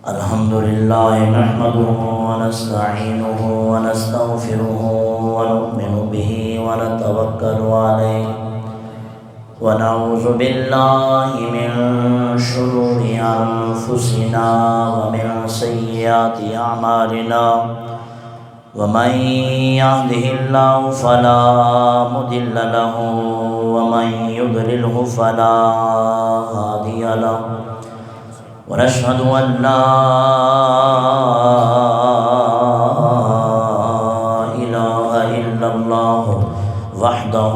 الحمد لله نحمده ونستعينه ونستغفره ونؤمن به ونتوكل عليه ونعوذ بالله من شرور أنفسنا ومن سيئات أعمالنا ومن يهده الله فلا مضل له ومن يضلله فلا هادي له ونشهد أن لا إله إلا الله وحده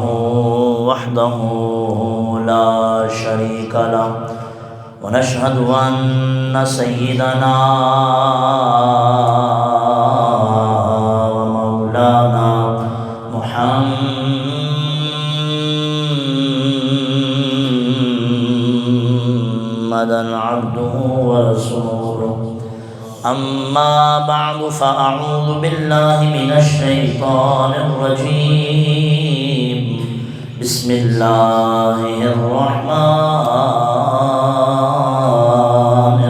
لا شريك له ونشهد أن سيدنا ومولانا محمدا عبده ورسوله أما بعد فأعوذ بالله من الشيطان الرجيم بسم الله الرحمن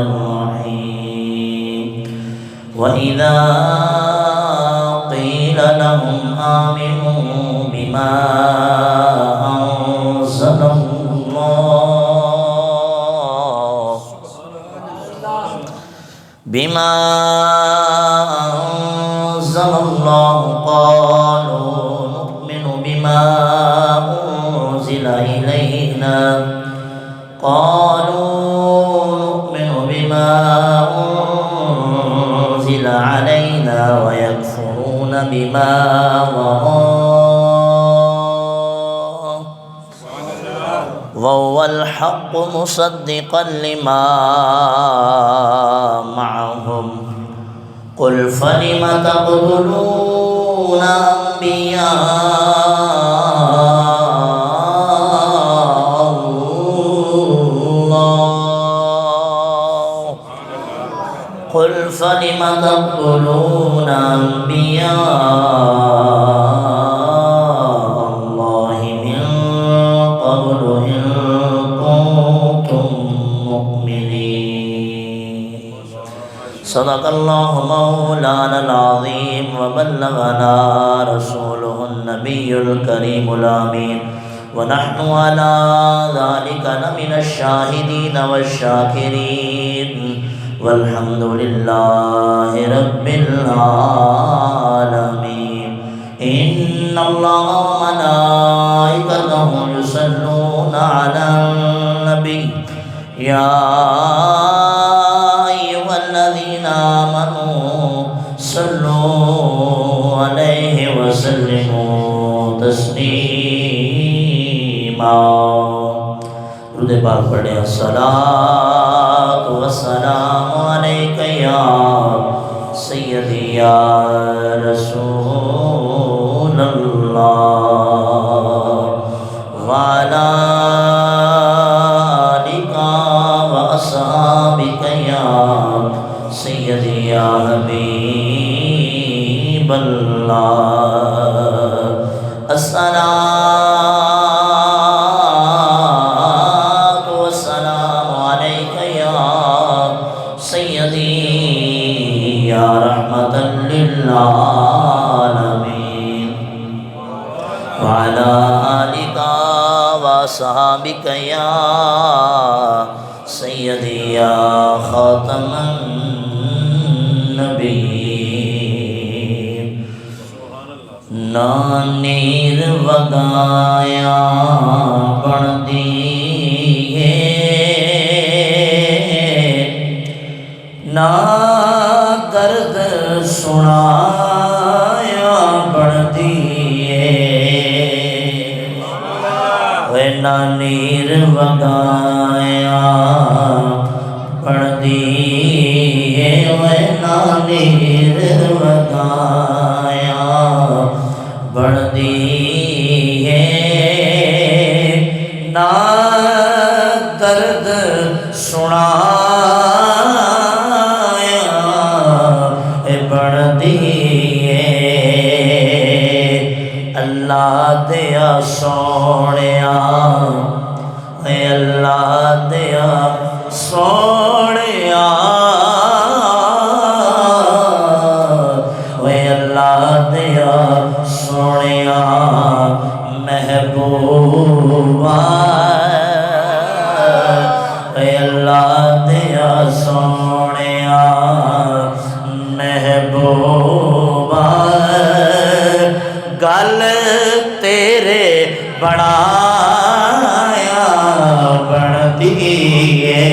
الرحيم وإذا قيل لهم آمنوا بما أنزل الله قالوا نؤمن بما أنزل إلينا علينا ويكفرون بما وراءه وهو الحق مصدقا لما معهم قل فلم تقتلون أنبياء الله قل فلم تقتلون أنبياء الله من قبل إن كنتم مؤمنين صدق الله مولانا العظيم وبلغنا رسوله النبي الكريم الأمين ونحن على ذلك لمن الشاهدين والشاكرين والحمد لله رب العالمين إن الله وملائكته يصلون على النبي يا أيها الذين آمنوا صلوا عليه وسلموا تسليما درود پاک پڑھیں الصلاۃ والسلام علیک یا سیدی یا رسول اللہ وعلی آلک واصحابک یا سیدی یا حبیب اللہ الصلاۃ والسلام علیک یا سیدی یا رحمۃ للعالمین وعلی آلک واصحابک یا سیدی یا خاتم النبیین نانیر وگایا بن دیے نا درد سنایا بن دیے نانیر وگایا بن دیے نانیر وگایا بن دیے نا درد سنایا بن دیے اللہ دیا سونیا اے اللہ دیا سونیا اے اللہ دیا سونیا محبوبا اے اللہ دیا سونیا محبوبا گل تیرے بنایا بنتی ہے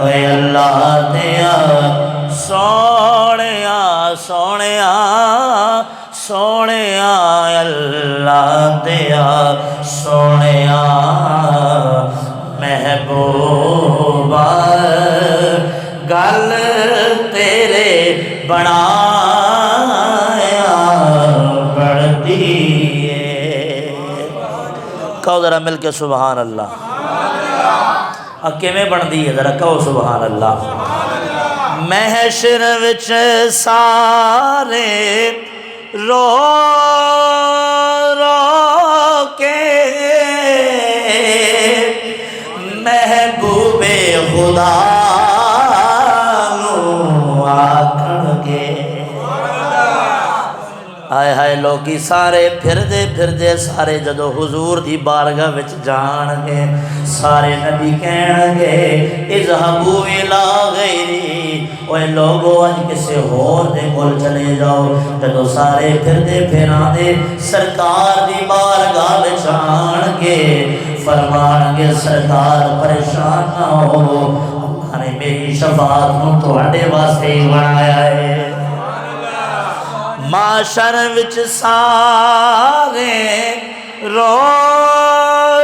اے اللہ دیا سونیا سونیا سونیا اللہ دیا سونیا محبوبا گل تیرے بنایا بڑھتی ہے کہو ذرا مل کے سبحان اللہ کیویں بنتی ہے ذرا کہو سبحان اللہ محشر وچ سارے رو رو کے محبوب خدا نو آکھن گے ہائے ہائے لوگی سارے پھر دے سارے جدو حضور دی بارگاہ وچ جان گے سارے نبی کہن گے اذهبوا الى غیری اوے لوگو اج کسے ہور دے کول چلے جاؤ جدو سارے پھر دے سرکار دی بارگاہ وچ آن گے فرمان گے سرکار پریشان نہ ہو اللہ نے میری شفاعت نو تواڈے واسطے ہی بنایا ہے معاشر وچ سارے رو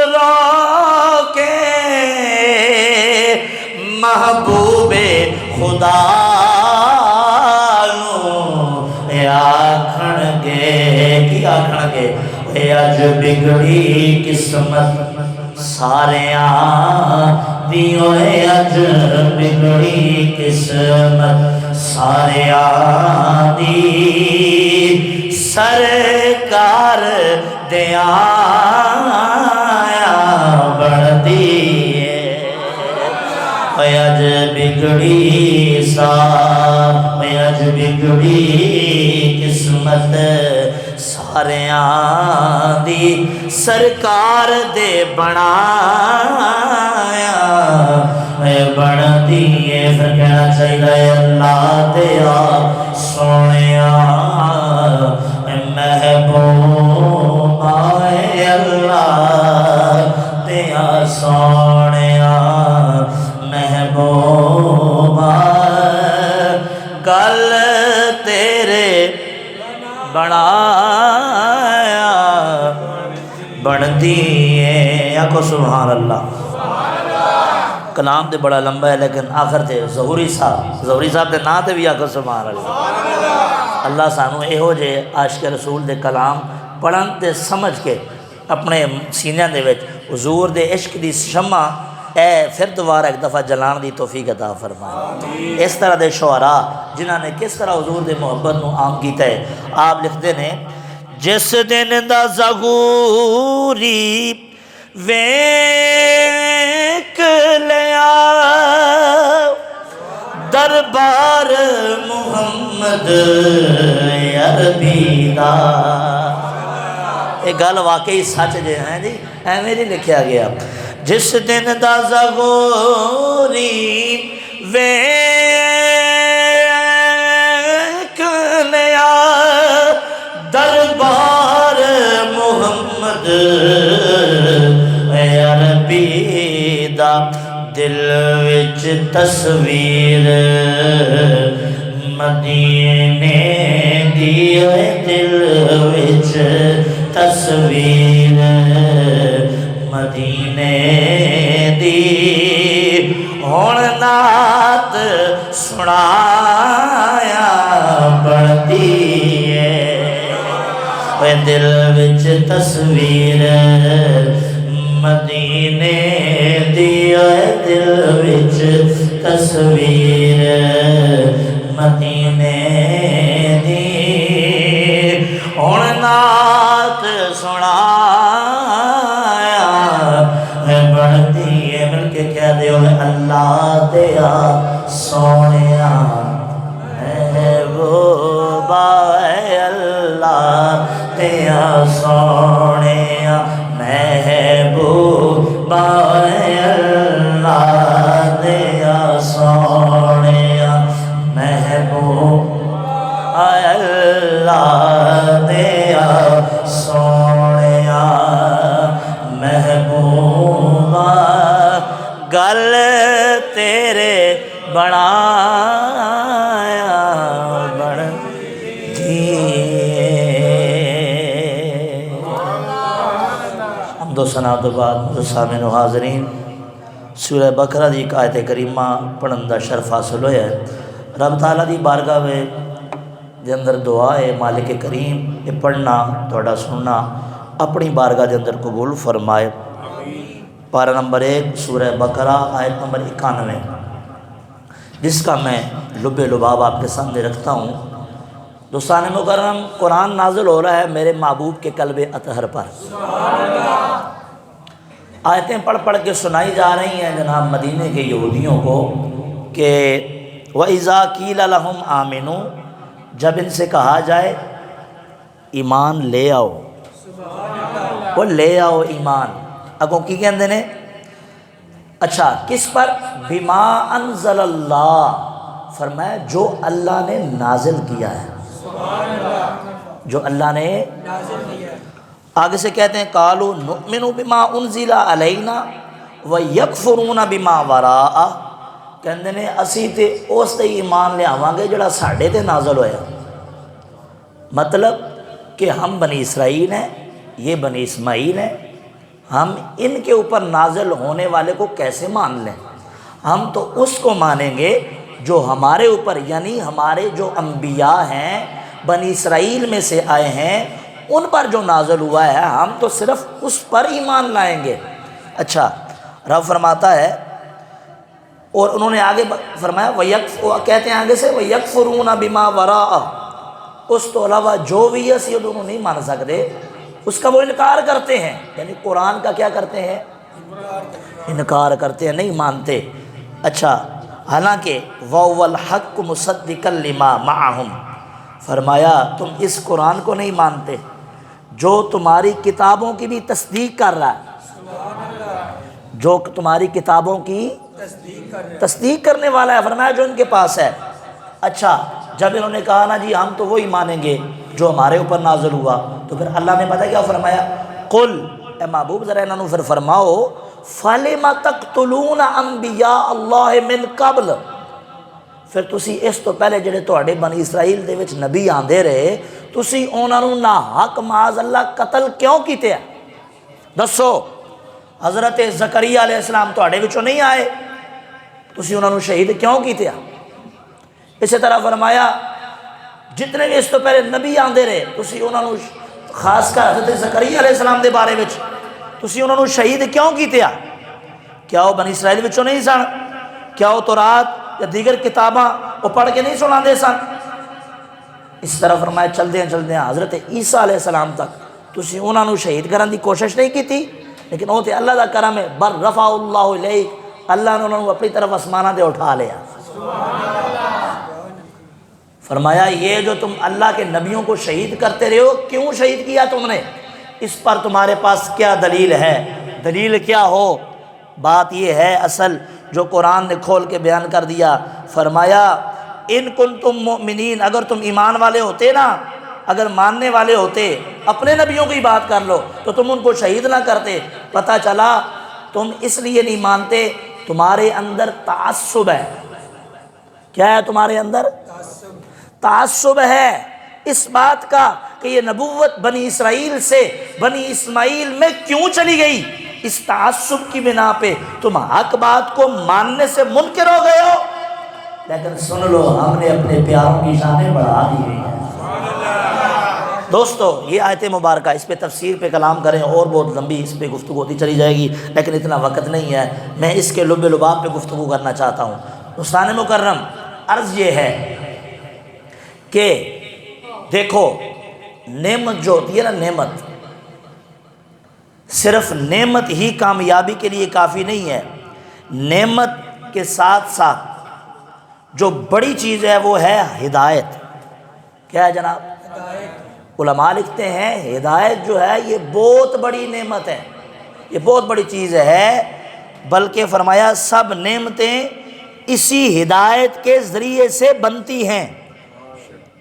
رو کے محبوب خدا نو آکھن گے کی آکھن گے اے اج بگڑی قسمت سارے دیو اے اج بگڑی قسمت سارے دی سرکار دیا بڑھتی ہے اج بگڑی اج بگڑی قسمت سارے دی سرکار دے بنایا بنتی ہے پھر کہنا چاہیے اللہ دیا سونیا محبوبا اللہ دیا سونیا محبوبا گل تیرے بنایا بنتی ہے آکھو سبحان اللہ کلام تے بڑا لمبا ہے لیکن آخر تے ظہوری صاحب دے نا تے بھی آکھو سبحان اللہ اللہ سانو ایہو جے عاشق رسول دے کلام پڑھن تے سمجھ کے اپنے سینیاں دے وچ حضور دے عشق دی شمع اے پھر دوبارہ ایک دفعہ جلان دی توفیق عطا فرمائے اس طرح دے شعراء جنہاں نے کس طرح حضور دے محبت نو عام کیتا ہے آپ لکھتے ہیں جس دن دا ظہوری ویک لیا دربار محمد عربی دا یہ گل واقعی سچ جے ہیں جی ایویں نہیں لکھیا گیا جس دن دا ظہوری ویک لیا دربار محمد عربی دا دل وچ تصویر مدینے دی دل وچ تصویر مدینے دی ہن نعت سنایا بڑھتی ہے دل وچ تصویر مدینے دی دل وچ تصویر مدینے دی ہن نعت سنایا اللہ دیا سونیا محبوبا اے اللہ دیا سونیا محبوبا اے اللہ دیا سونیا محبوب اللہ دیا سونیا محبوبا گل تیرے بنایا بن دیے۔ حمد و ثنا تو بعد سامعین و حاضرین سورہ بقرہ دی ایک آیت کریمہ پڑھن دا شرف حاصل ہویا ہے۔ رب تعالیٰ دی بارگاہ میں دے اندر دعا ہے مالک کریم یہ پڑھنا تھوڑا سننا اپنی بارگاہ دے اندر قبول فرمائے۔ پارہ نمبر 1 سورہ بقرہ آیت نمبر 91 جس کا میں لب لباب آپ کے سامنے رکھتا ہوں۔ دوستان مکرم قرآن نازل ہو رہا ہے میرے محبوب کے قلب اطہر پر، آیتیں پڑھ پڑھ کے سنائی جا رہی ہیں جناب مدینے کے یہودیوں کو کہ وَإِذَا قِيلَ لَهُمْ آمِنُوا جب ان سے کہا جائے ایمان لے آؤ، وہ لے آؤ ایمان اگوں کی کہندے نے اچھا کس پر؟ بما انزل اللہ، فرمایا جو اللہ نے نازل کیا ہے، جو اللہ نے آگے سے کہتے ہیں قالوا نؤمن بما انزل علینا ویکفرون بما وراء، کہندے نے اسی تے اس تے ایمان لے آواں گے جڑا ساڈے تے نازل ہویا۔ مطلب کہ ہم بنی اسرائیل ہیں، یہ بنی اسماعیل ہیں، ہم ان کے اوپر نازل ہونے والے کو کیسے مان لیں؟ ہم تو اس کو مانیں گے جو ہمارے اوپر یعنی ہمارے جو انبیاء ہیں بنی اسرائیل میں سے آئے ہیں ان پر جو نازل ہوا ہے ہم تو صرف اس پر ایمان لائیں گے۔ اچھا رب فرماتا ہے اور انہوں نے آگے فرمایا کہتے ہیں آگے سے وَيَكْفُرُونَ بِمَا وَرَاءَ، اس تو علاوہ جو بھی ہے یہ دونوں نہیں مان سکتے، اس کا وہ انکار کرتے ہیں، یعنی قرآن کا کیا کرتے ہیں؟ انکار کرتے ہیں، نہیں مانتے۔ اچھا حالانکہ وَهُوَ الْحَقُّ مُصَدِّقًا لِمَا مَعَهُمْ، فرمایا تم اس قرآن کو نہیں مانتے جو تمہاری کتابوں کی بھی تصدیق کر رہا ہے، جو تمہاری کتابوں کی تصدیق کرنے والا ہے، فرمایا جو ان کے پاس ہے۔ اچھا جب انہوں نے کہا نا جی ہم تو وہی مانیں گے جو ہمارے اوپر نازل ہوا، تو پھر اللہ نے پتہ کیا فرمایا؟ قل، اے محبوب ذرا انہوں نے پھر فرماؤ فَلِمَ تَقْتُلُونَ أَنْبِيَاءَ اللَّهِ مِنْ قَبْلِ، پھر تسی اس تو پہلے جڑے تواڈے بنی اسرائیل دے وچ نبی آندے رہے تسی انہاں نوں نا حق معاذ اللہ قتل کیوں کیتے ہیں؟ دسو۔ حضرت زکریا علیہ السلام تواڈے وچوں نہیں آئے، تسی انہاں نوں شہید کیوں کیتے ہیں؟ اسی طرح فرمایا جتنے بھی اس تو پہلے نبی آندے رہے تسی انہاں نوں خاص کر حضرت زکریا علیہ السلام دے بارے وچ تسی انہاں نوں شہید کیوں کیتے ہیں؟ کیا وہ بنی اسرائیل وچوں نہیں سن؟ کیا وہ تورات یا دیگر کتاباں وہ پڑھ کے نہیں سنا دے سن؟ اس طرح فرمایا چل دیں حضرت عیسیٰ علیہ السلام تک تسی انہاں نوں شہید کرن دی کوشش نہیں کی تھی، لیکن وہ تے اللہ دا کرم ہے، بر رفع اللہ الیک، اللہ نے انہوں نے اپنی طرف آسمانہ دے اٹھا لیا۔ فرمایا یہ جو تم اللہ کے نبیوں کو شہید کرتے رہے ہو کیوں شہید کیا تم نے؟ اس پر تمہارے پاس کیا دلیل ہے؟ دلیل کیا ہو؟ بات یہ ہے اصل جو قرآن نے کھول کے بیان کر دیا، فرمایا ان کنتم مؤمنین، اگر تم ایمان والے ہوتے نا، اگر ماننے والے ہوتے اپنے نبیوں کی بات کر لو تو تم ان کو شہید نہ کرتے۔ پتہ چلا تم اس لیے نہیں مانتے تمہارے اندر تعصب ہے۔ کیا ہے تمہارے اندر؟ تعصب ہے اس بات کا کہ یہ نبوت بنی اسرائیل سے بنی اسماعیل میں کیوں چلی گئی، اس تعصب کی بنا پہ تم حق بات کو ماننے سے منکر ہو گئے ہو۔ لیکن سن لو ہم نے اپنے پیاروں کی شانیں بڑھا دی ہیں۔ دوستو یہ آیت مبارکہ اس پہ تفسیر پہ کلام کریں اور بہت لمبی اس پہ گفتگو ہوتی چلی جائے گی، لیکن اتنا وقت نہیں ہے، میں اس کے لب لباب پہ گفتگو کرنا چاہتا ہوں۔ دوستان مکرم عرض یہ ہے کہ دیکھو نعمت جو ہوتی ہے نا، نعمت صرف نعمت ہی کامیابی کے لیے کافی نہیں ہے، نعمت کے ساتھ ساتھ جو بڑی چیز ہے وہ ہے ہدایت۔ کیا ہے جناب؟ علماء لکھتے ہیں ہدایت جو ہے یہ بہت بڑی نعمت ہے، یہ بہت بڑی چیز ہے، بلکہ فرمایا سب نعمتیں اسی ہدایت کے ذریعے سے بنتی ہیں۔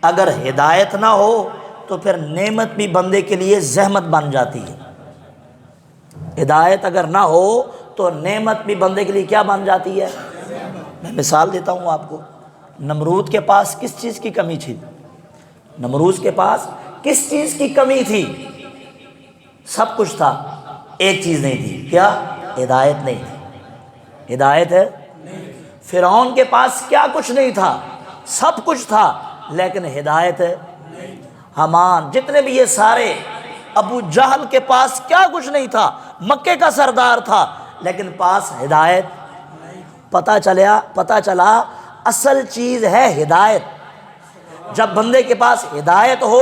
اگر ہدایت نہ ہو تو پھر نعمت بھی بندے کے لیے زحمت بن جاتی ہے۔ ہدایت اگر نہ ہو تو نعمت بھی بندے کے لیے کیا بن جاتی ہے؟ میں مثال دیتا ہوں آپ کو، نمرود کے پاس کس چیز کی کمی تھی؟ نمرود کے پاس کس چیز کی کمی تھی؟ سب کچھ تھا، ایک چیز نہیں تھی، کیا؟ ہدایت نہیں تھی۔ ہدایت ہے۔ فرعون کے پاس کیا کچھ نہیں تھا؟ سب کچھ تھا، لیکن ہدایت ہے۔ حمان، جتنے بھی یہ سارے، ابو جہل کے پاس کیا کچھ نہیں تھا، مکے کا سردار تھا، لیکن پاس ہدایت۔ پتہ چلا اصل چیز ہے ہدایت۔ جب بندے کے پاس ہدایت ہو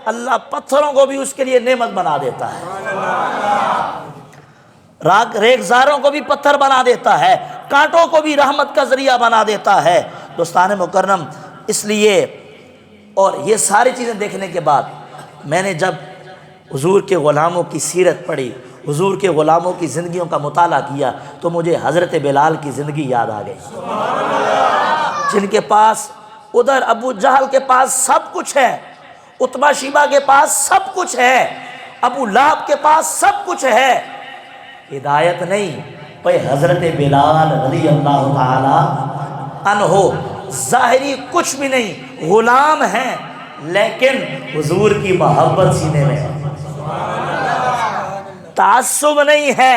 اللہ پتھروں کو بھی اس کے لیے نعمت بنا دیتا ہے، ریگزاروں کو بھی پتھر بنا دیتا ہے، کانٹوں کو بھی رحمت کا ذریعہ بنا دیتا ہے۔ دوستان مکرم، اس لیے اور یہ ساری چیزیں دیکھنے کے بعد میں نے جب حضور کے غلاموں کی سیرت پڑھی، حضور کے غلاموں کی زندگیوں کا مطالعہ کیا، تو مجھے حضرت بلال کی زندگی یاد آ گئی، جن کے پاس ادھر ابو جہل کے پاس سب کچھ ہے، عتبہ شیبہ کے پاس سب کچھ ہے، ابو لہب کے پاس سب کچھ ہے، ہدایت نہیں۔ بھئی حضرت بلال رضی اللہ تعالی عنہ ظاہری کچھ بھی نہیں، غلام ہیں، لیکن حضور کی محبت سینے میں ہے، تعصب نہیں ہے،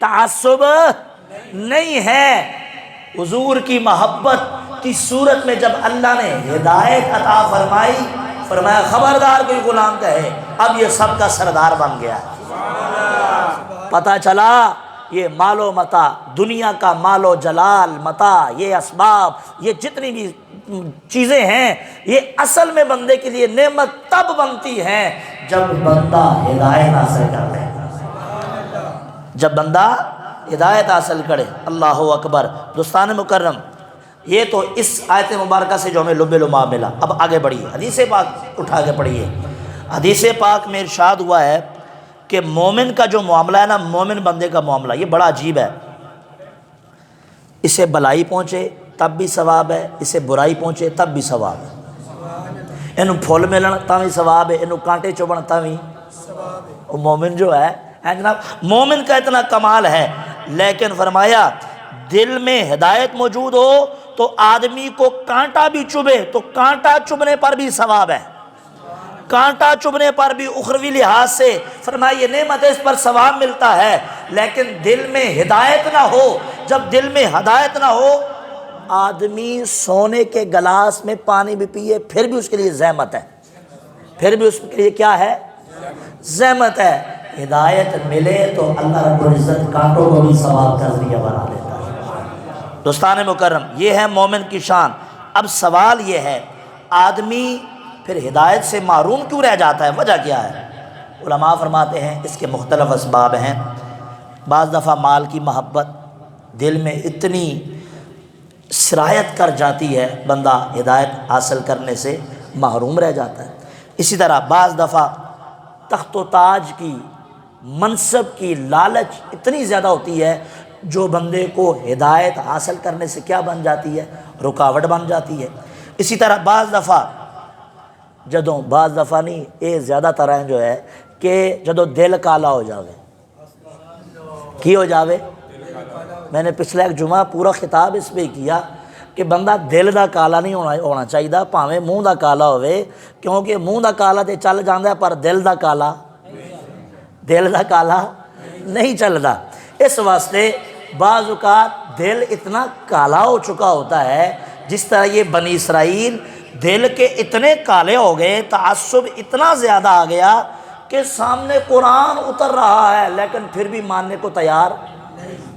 تعصب نہیں ہے، حضور کی محبت کی صورت میں جب اللہ نے ہدایت عطا فرمائی، فرمایا خبردار کوئی غلام کہے اب یہ سب کا سردار بن گیا۔ پتہ چلا یہ مال و متاع، دنیا کا مال و جلال، متاع، یہ اسباب، یہ جتنی بھی چیزیں ہیں، یہ اصل میں بندے کے لیے نعمت تب بنتی ہے جب بندہ ہدایت حاصل کر لے، جب بندہ ہدایت حاصل کرے۔ اللہ اکبر۔ دوستان مکرم، یہ تو اس آیت مبارکہ سے جو ہمیں لب لباب ملا۔ اب آگے بڑھیے، حدیث پاک اٹھا کے پڑھیے۔ حدیث پاک میں ارشاد ہوا ہے کہ مومن کا جو معاملہ ہے نا، مومن بندے کا معاملہ، یہ بڑا عجیب ہے۔ اسے بلائی پہنچے تب بھی ثواب ہے، اسے برائی پہنچے تب بھی ثواب ہے، انہوں پھول ملن تب بھی ثواب ہے، انہوں کانٹے چبھن تب بھی ثواب ہے۔ مومن جو ہے جناب، مومن کا اتنا کمال ہے، لیکن فرمایا دل میں ہدایت موجود ہو تو آدمی کو کانٹا بھی چبھے تو کانٹا چبھنے پر بھی ثواب ہے، کانٹا چبھنے پر بھی اخروی لحاظ سے فرمایا یہ نعمت ہے، اس پر ثواب ملتا ہے۔ لیکن دل میں ہدایت نہ ہو، جب دل میں ہدایت نہ ہو، آدمی سونے کے گلاس میں پانی بھی پیے پھر بھی اس کے لیے زحمت ہے، پھر بھی اس کے لیے کیا ہے؟ زحمت ہے۔ ہدایت ملے تو اللہ رب العزت کانٹوں کو بھی ثواب کا ذریعہ بنا دیتا ہے۔ دوستان مکرم، یہ ہے مومن کی شان۔ اب سوال یہ ہے آدمی پھر ہدایت سے محروم کیوں رہ جاتا ہے؟ وجہ کیا ہے؟ علماء فرماتے ہیں اس کے مختلف اسباب ہیں۔ بعض دفعہ مال کی محبت دل میں اتنی سرایت کر جاتی ہے، بندہ ہدایت حاصل کرنے سے محروم رہ جاتا ہے۔ اسی طرح بعض دفعہ تخت و تاج کی، منصب کی لالچ اتنی زیادہ ہوتی ہے جو بندے کو ہدایت حاصل کرنے سے کیا بن جاتی ہے؟ رکاوٹ بن جاتی ہے۔ اسی طرح بعض دفعہ نہیں، یہ زیادہ طرح جو ہے کہ جدو دل کالا ہو جاوے، کی ہو جاوے؟ میں نے پچھلا ایک جمعہ پورا خطاب اس پہ کیا کہ بندہ دل دا کالا نہیں ہونا چاہیے، پاویں منہ دا کالا ہوئے، کیونکہ منہ دا کالا تے چل جاندہ ہے پر دل دا کالا نہیں چلدا۔ اس واسطے بعض اوقات دل اتنا کالا ہو چکا ہوتا ہے، جس طرح یہ بنی اسرائیل دل کے اتنے کالے ہو گئے، تعصب اتنا زیادہ آ گیا کہ سامنے قرآن اتر رہا ہے لیکن پھر بھی ماننے کو تیار۔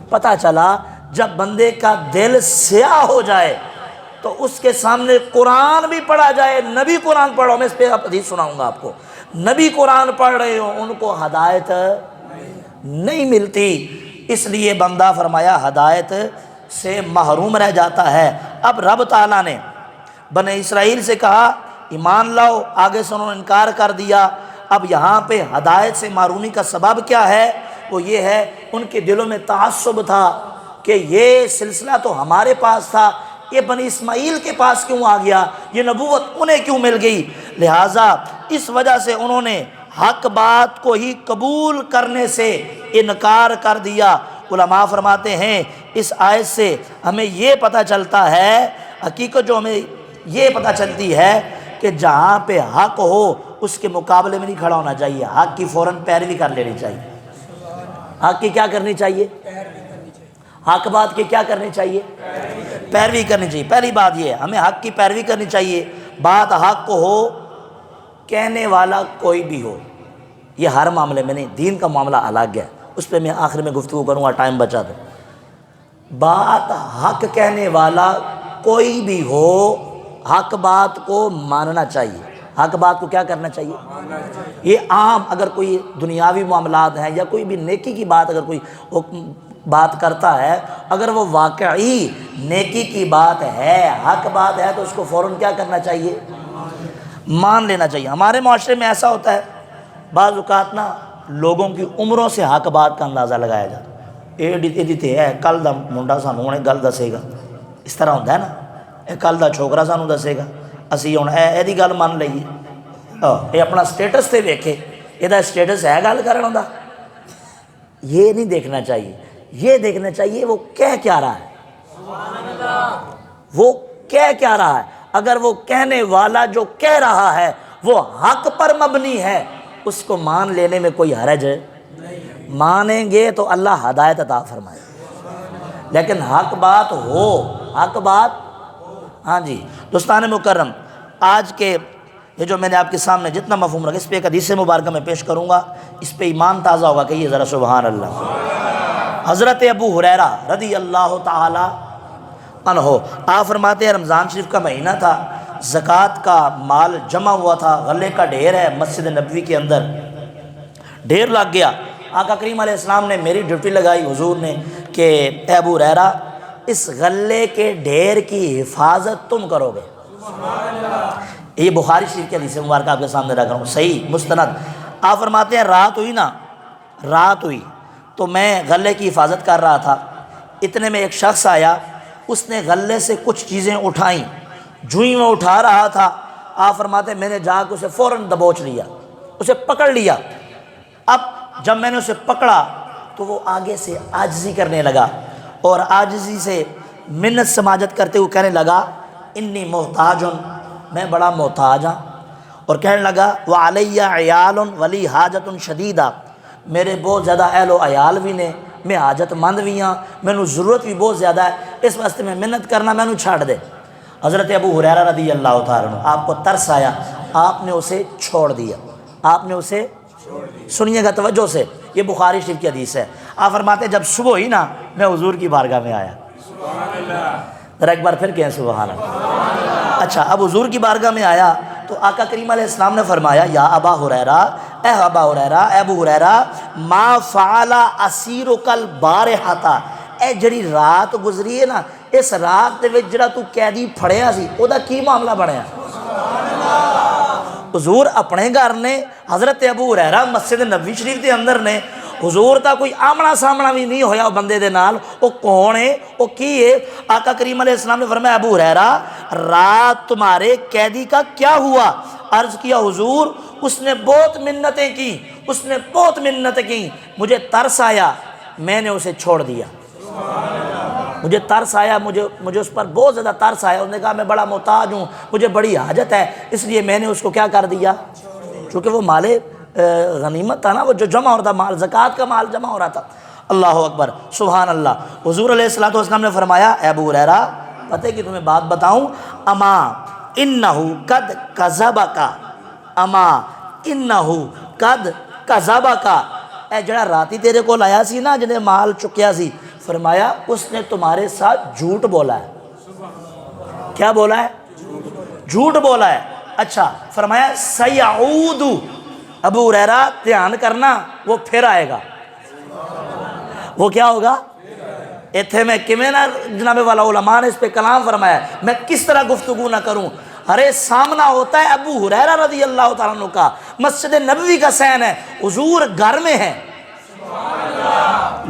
پتہ چلا جب بندے کا دل سیاہ ہو جائے تو اس کے سامنے قرآن بھی پڑھا جائے، نبی قرآن پڑھو، میں اس پہ حدیث سناؤں گا آپ کو، نبی قرآن پڑھ رہے ہو ان کو ہدایت نہیں ملتی۔ اس لیے بندہ فرمایا ہدایت سے محروم رہ جاتا ہے۔ اب رب تعالیٰ نے بنی اسرائیل سے کہا ایمان لاؤ، آگے سے انہوں نے انکار کر دیا۔ اب یہاں پہ ہدایت سے محرومی کا سبب کیا ہے؟ وہ یہ ہے ان کے دلوں میں تعصب تھا کہ یہ سلسلہ تو ہمارے پاس تھا، یہ بنی اسماعیل کے پاس کیوں آ گیا، یہ نبوت انہیں کیوں مل گئی؟ لہٰذا اس وجہ سے انہوں نے حق بات کو ہی قبول کرنے سے انکار کر دیا۔ علماء فرماتے ہیں اس آیت سے ہمیں یہ پتہ چلتا ہے، حقیقت جو ہمیں یہ پتہ چلتی ہے کہ جہاں پہ حق ہو اس کے مقابلے میں نہیں کھڑا ہونا چاہیے، حق کی فوراً پیروی کر لینی چاہیے۔ حق کی کیا کرنی چاہیے؟ حق بات کی کیا کرنی چاہیے؟ پیروی کرنی چاہیے۔ پہلی بات یہ ہے ہمیں حق کی پیروی کرنی چاہیے، بات حق کو ہو، کہنے والا کوئی بھی ہو، یہ ہر معاملے میں نہیں، دین کا معاملہ الگ ہے، اس پہ میں آخر میں گفتگو کروں گا، ٹائم بچا دیں۔ بات حق کہنے والا کوئی بھی ہو، حق بات کو ماننا چاہیے۔ حق بات کو کیا کرنا چاہیے؟ یہ عام اگر کوئی دنیاوی معاملات ہیں یا کوئی بھی نیکی کی بات اگر کوئی بات کرتا ہے، اگر وہ واقعی نیکی کی بات ہے، حق بات ہے، تو اس کو فوراً کیا کرنا چاہیے؟ مان لینا چاہیے۔ ہمارے معاشرے میں ایسا ہوتا ہے بعض اوقات نا لوگوں کی عمروں سے حق بات کا اندازہ لگایا جاتا ہے۔ یہ تے ہے کل دا منڈا سانوں ہنے گل دسے گا، اس طرح ہوتا ہے نا، یہ کل دا چھوکرا سانوں دسے گا، اسی ہوں یہ گل مان لئیے، یہ اپنا سٹیٹس تے ویکھے، یہ سٹیٹس ہے گل کرنے دا۔ یہ نہیں دیکھنا چاہیے، یہ دیکھنا چاہیے وہ کہہ کیا رہا ہے، وہ کہہ کیا رہا ہے۔ اگر وہ کہنے والا جو کہہ رہا ہے وہ حق پر مبنی ہے، اس کو مان لینے میں کوئی حرج ہے، مانیں گے تو اللہ ہدایت عطا فرمائے۔ لیکن حق بات ہو، حق بات، ہاں جی دوستان مکرم، آج کے یہ جو میں نے آپ کے سامنے جتنا مفہوم رکھا، اس پہ ایک حدیث مبارکہ میں پیش کروں گا، اس پہ ایمان تازہ ہوگا کہ یہ ذرا سبحان اللہ۔ حضرت ابو ہریرہ رضی اللہ تعالی عنہ آپ فرماتے ہیں رمضان شریف کا مہینہ تھا، زکوٰۃ کا مال جمع ہوا تھا، غلے کا ڈھیر ہے مسجد نبوی کے اندر، ڈھیر لگ گیا۔ آقا کریم علیہ السلام نے میری ڈیوٹی لگائی حضور نے کہ اے ابو ہریرہ اس غلے کے ڈھیر کی حفاظت تم کرو گے۔ یہ بخاری شریف کے حدیث مبارکہ آپ کے سامنے رکھ رہا ہوں، صحیح مستند۔ آپ فرماتے ہیں رات ہوئی نا، رات ہوئی تو میں غلے کی حفاظت کر رہا تھا، اتنے میں ایک شخص آیا، اس نے غلے سے کچھ چیزیں اٹھائیں، جوئیں میں اٹھا رہا تھا، آپ فرماتے ہیں میں نے جا کے اسے فوراً دبوچ لیا، اسے پکڑ لیا۔ اب جب میں نے اسے پکڑا تو وہ آگے سے عاجزی کرنے لگا، اور عاجزی سے منت سماجت کرتے ہوئے کہنے لگا انی محتاج، میں بڑا محتاج ہوں، اور کہنے لگا وعلی عیال ولی حاجت شدیدہ، میرے بہت زیادہ اہل و عیال بھی نے، میں حاجت مند بھی ہاں، مینوں ضرورت بھی بہت زیادہ ہے، اس واسطے میں منت کرنا مینوں چھاڑ دے۔ حضرت ابو ہریرہ رضی اللہ تعالیٰ عنہ آپ کو ترس آیا، آپ نے اسے چھوڑ دیا، آپ نے اسے سنیے گا توجہ سے، یہ بخاری شریف کی حدیث ہے۔ آپ فرماتے ہیں جب صبح ہوئی نا میں حضور کی بارگاہ میں آیا، ذرا ایک بار پھر کہیں سبحان اللہ۔ اچھا اب حضور کی بارگاہ میں آیا تو آقا کریم علیہ السلام نے فرمایا یا ابا ہریرہ، اے ابا ہریرہ، اے ابو ہریرہ، ما فعل اسیرک البارحۃ، اے جڑی رات گزری ہے نا، اس رات دے وچ جڑا تو قیدی پھڑیا سی او دا کی معاملہ بنیا؟ حضور اپنے گھر نے، حضرت ابو ہریرہ مسجد نبوی شریف دے اندر نے، حضور دا کوئی آمنا سامنا بھی نہیں ہویا بندے دے نال، وہ کون ہے، وہ کی ہے؟ آقا کریم علیہ السلام نے فرمایا ابو ہریرہ رات تمہارے قیدی کا کیا ہوا؟ عرض کیا حضور اس نے بہت منتیں کی، اس نے بہت منتیں کی، مجھے ترس آیا، میں نے اسے چھوڑ دیا، مجھے ترس آیا، مجھے اس پر بہت زیادہ ترس آیا، انہوں نے کہا میں بڑا محتاج ہوں، مجھے بڑی حاجت ہے، اس لیے میں نے اس کو کیا کر دیا، چونکہ وہ مال غنیمت تھا نا، وہ جو جمع ہو رہا تھا، مال زکوٰۃ کا مال جمع ہو رہا تھا۔ اللہ اکبر سبحان اللہ۔ حضور علیہ السلام نے فرمایا اے ابو ہریرہ پتہ ہے کہ تمہیں بات بتاؤں، اما انہ قد کذبک، اما انہ قد کذبک، اے جڑا راتی تیرے کو لایا سی نا جنہیں مال چکیا سی، فرمایا اس نے تمہارے ساتھ جھوٹ بولا ہے۔ کیا بولا ہے؟ جھوٹ بولا ہے۔ اچھا فرمایا سیعود، ابو ہریرہ دھیان کرنا وہ پھر آئے گا، وہ کیا ہوگا؟ ایتھے میں کمیں نہ جناب والا علماء نے اس پہ کلام فرمایا ہے، میں کس طرح گفتگو نہ کروں۔ ارے سامنا ہوتا ہے ابو ہریرہ رضی اللہ تعالیٰ عنہ کا، مسجد نبوی کا سین ہے، حضور گھر میں ہے۔